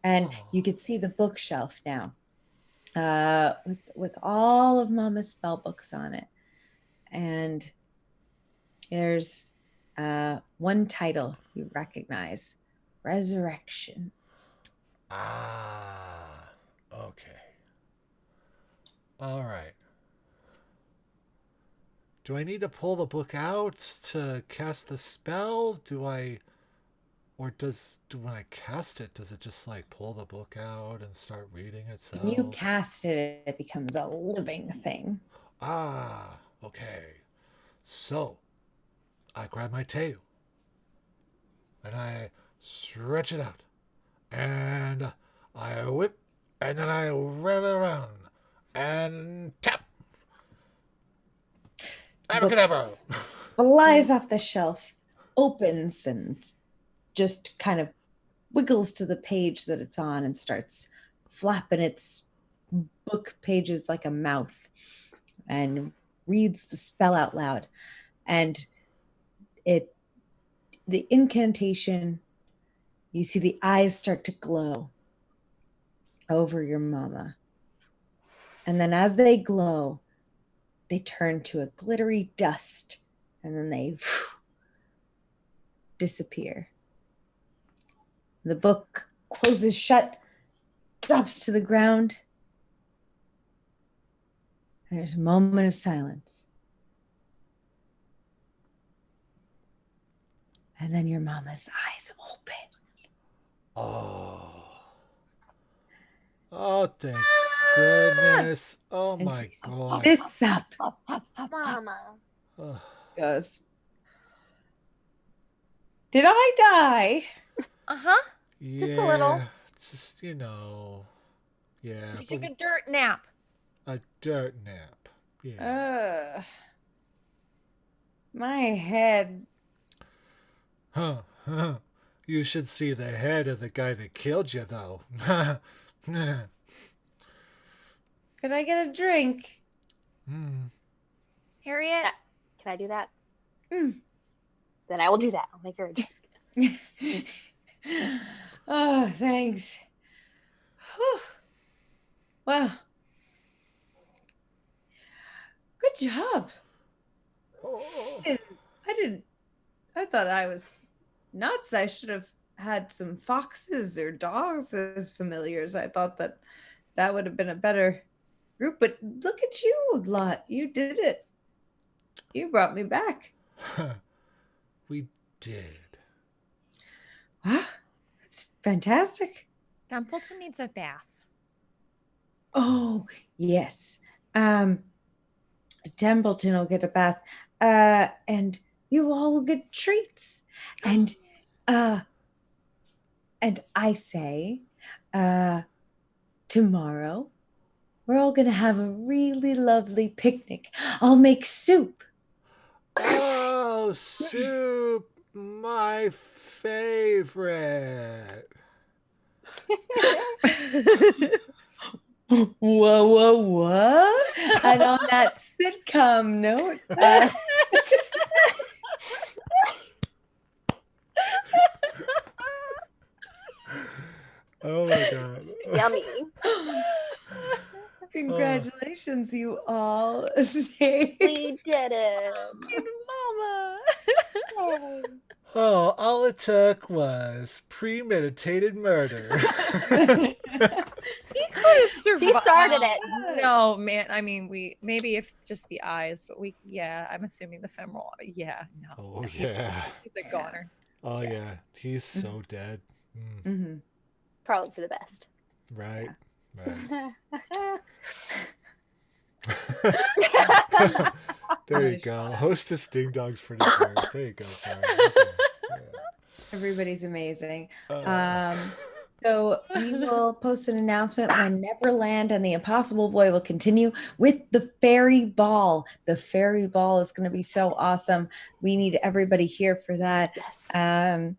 And you can see the bookshelf now with all of Mama's spell books on it. And there's one title you recognize, Resurrections. Ah, okay. All right. Do I need to pull the book out to cast the spell? Do I Or when I cast it, does it just like pull the book out and start reading itself? When you cast it, it becomes a living thing. Ah, okay. So, I grab my tail and I stretch it out and I whip and then I whirl it around and tap. Abracadabra! Flies off the shelf, opens, and just kind of wiggles to the page that it's on and starts flapping its book pages like a mouth and reads the spell out loud. And the incantation, you see the eyes start to glow over your mama. And then as they glow, they turn to a glittery dust and then they disappear. The book closes shut, drops to the ground. And there's a moment of silence. And then your mama's eyes open. Oh. Oh, thank goodness. Oh And my she God. sits up. Mama. Ugh. Goes, did I die? Uh-huh. Just a little. Yeah, just, yeah. You took but a dirt nap. a dirt nap. Yeah. My head. Huh. You should see the head of the guy that killed you, though. Could I get a drink? Harriet? Yeah. Can I do that? Mm. Then I will do that. I'll make her a drink. Oh, thanks. Whew. Well, good job. Oh. I thought I was nuts. I should have had some foxes or dogs as familiars. I thought that would have been a better group. But look at you, Lot. You did it. You brought me back. We did. Wow, that's fantastic. Templeton needs a bath. Oh, yes. Templeton will get a bath. And you all will get treats. And I say, tomorrow we're all gonna have a really lovely picnic. I'll make soup. Oh, soup. My favorite. Whoa. And on that sitcom note, Oh my God. Yummy. congratulations, you all. Say We did it. Mama. Yay. Oh, all it took was premeditated murder. He could have survived. He started it. No, man. I mean, maybe if just the eyes, but I'm assuming the femoral. Yeah, no. Oh, yeah. The goner. Oh, yeah. He's so dead. Mm-hmm. Probably for the best. Right. There you go. Hostess Ding Dongs for dessert. There you go, Karen. Everybody's amazing. Yeah. So we will post an announcement when Neverland and the Impossible Boy will continue with the fairy ball. The fairy ball is going to be so awesome. We need everybody here for that. Yes.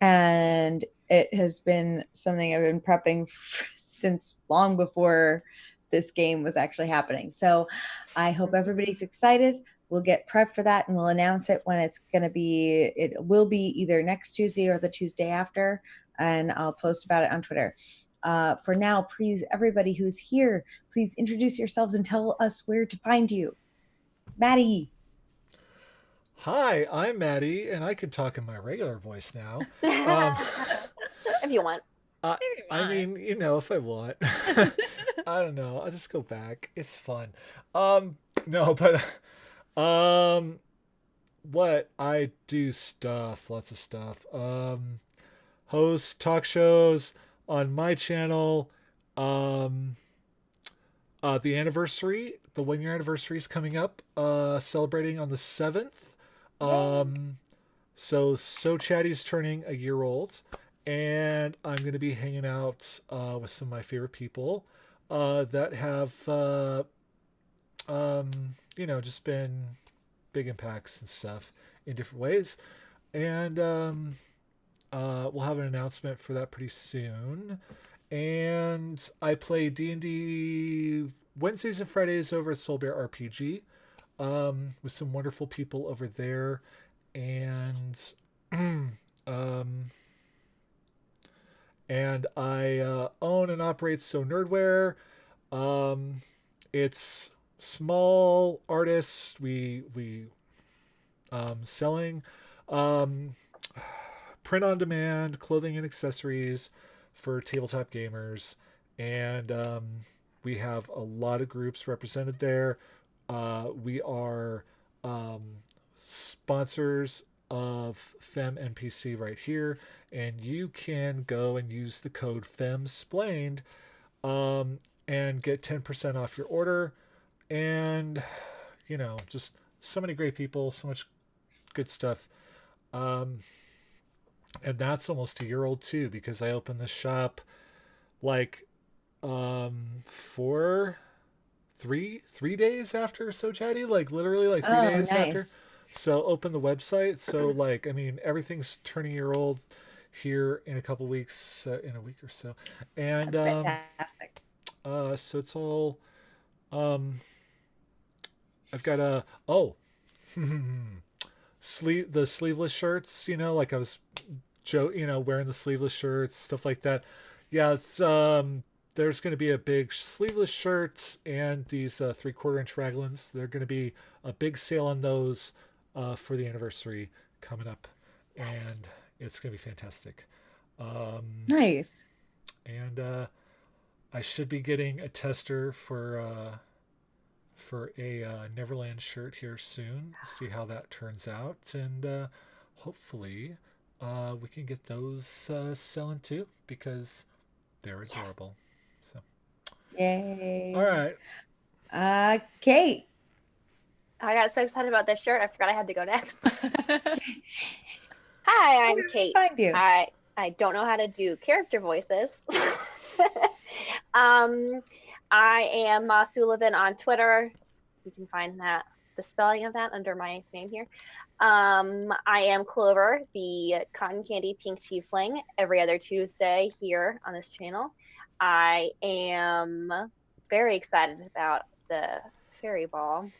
And it has been something I've been prepping since long before this game was actually happening. So I hope everybody's excited. We'll get prepped for that and we'll announce it when it's going to be. It will be either next Tuesday or the Tuesday after. And I'll post about it on Twitter. For now, please, everybody who's here, please introduce yourselves and tell us where to find you. Matty. Hi, I'm Matty, and I can talk in my regular voice now. If you want. I mean, if I want. I don't know. I'll just go back. It's fun. No, but what I do lots of stuff. host talk shows on my channel. The anniversary, the 1 year anniversary is coming up, celebrating on the 7th. So Chatty's turning a year old, and I'm going to be hanging out with some of my favorite people that have, just been big impacts and stuff in different ways. And we'll have an announcement for that pretty soon. And I play D&D Wednesdays and Fridays over at Soul Bear RPG with some wonderful people over there. And and I own and operate So Nerdware. It's small artists. We selling print on demand clothing and accessories for tabletop gamers, and we have a lot of groups represented there. We are sponsors of FemNPC right here, and you can go and use the code FEMSplained and get 10% off your order. And just so many great people, so much good stuff. And that's almost a year old too, because I opened the shop like 3 days after So Chatty, like literally like 3 days after. So open the website. So everything's turning a year old here in a couple weeks, in a week or so. And That's fantastic. So it's all I've got the sleeveless shirts, like I was wearing the sleeveless shirts, stuff like that. Yeah, it's there's going to be a big sleeveless shirt and these 3/4-inch raglans. They're going to be a big sale on those for the anniversary coming up, and it's going to be fantastic. Nice. And I should be getting a tester for a Neverland shirt here soon. See how that turns out, and hopefully we can get those selling too, because they're adorable. So Yay. all right. Kate. I got so excited about this shirt, I forgot I had to go next. Hi, I'm Kate. Find you. I don't know how to do character voices. I am Ma Sullivan on Twitter. You can find the spelling of that under my name here. I am Clover, the cotton candy pink tiefling, every other Tuesday here on this channel. I am very excited about the fairy ball.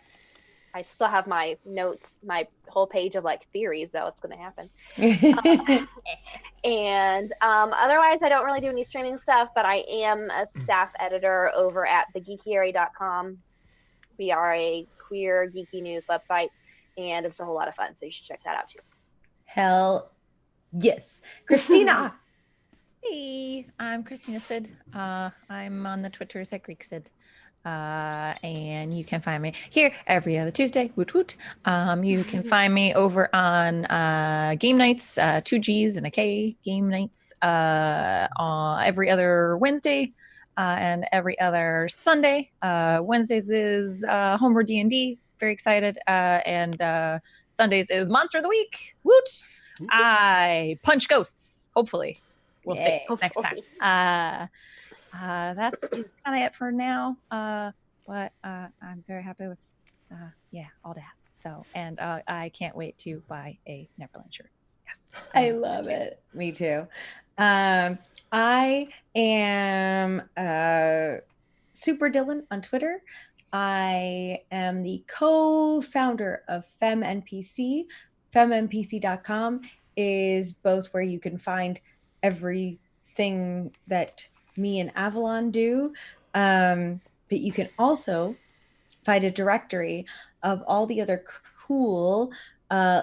I still have my notes, my whole page of theories though what's going to happen. And otherwise, I don't really do any streaming stuff, but I am a staff editor over at thegeekyary.com. We are a queer geeky news website, and it's a whole lot of fun, so you should check that out too. Hell yes. Christina. Hey, I'm Christina Sid. I'm on the Twitters at Greek Sid. And you can find me here every other Tuesday. Woot woot. You can find me over on game nights, 2 G's and a K game nights every other Wednesday and every other Sunday. Wednesdays is Homebrew D&D. Very excited. And Sundays is Monster of the Week. Woot. I punch ghosts. Hopefully. We'll see next time. That's kind of it for now. But I'm very happy with, all that. So, and I can't wait to buy a Neverland shirt. Yes. I love it. Me too. I am Super Dylan on Twitter. I am the co-founder of FemNPC. FemNPC.com is both where you can find everything that me and Avalon do, but you can also find a directory of all the other cool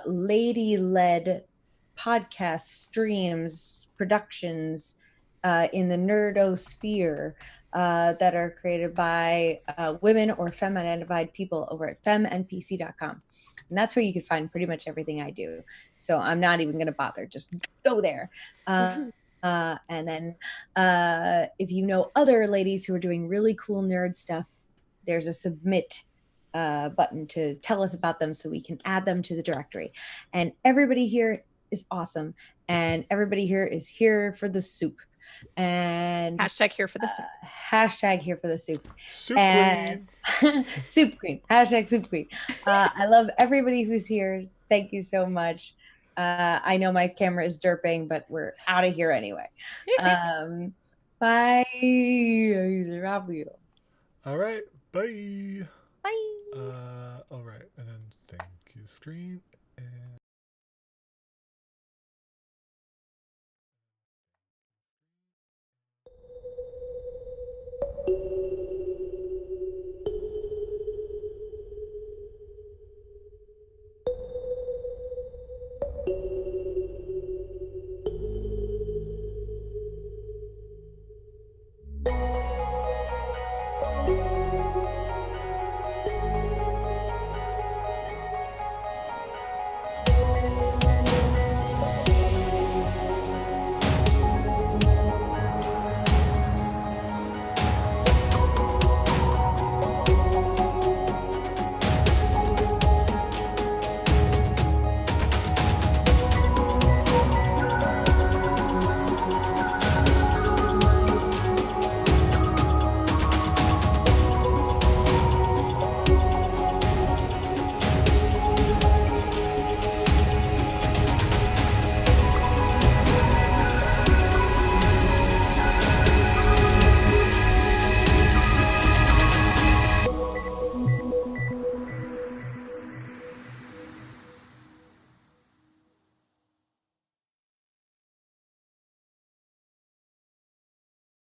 lady-led podcast streams, productions in the nerdosphere that are created by women or femme-identified people over at femnpc.com. And that's where you can find pretty much everything I do. So I'm not even going to bother. Just go there. And then if you know other ladies who are doing really cool nerd stuff, there's a submit button to tell us about them so we can add them to the directory. And everybody here is awesome. And everybody here is here for the soup. And Hashtag here for the soup. Hashtag here for the soup. Soup queen. Soup queen. Hashtag soup queen. I love everybody who's here. Thank you so much. I know my camera is derping, but we're out of here anyway. Bye. Love you. All right. Bye. Bye. All right. And then thank you, screen.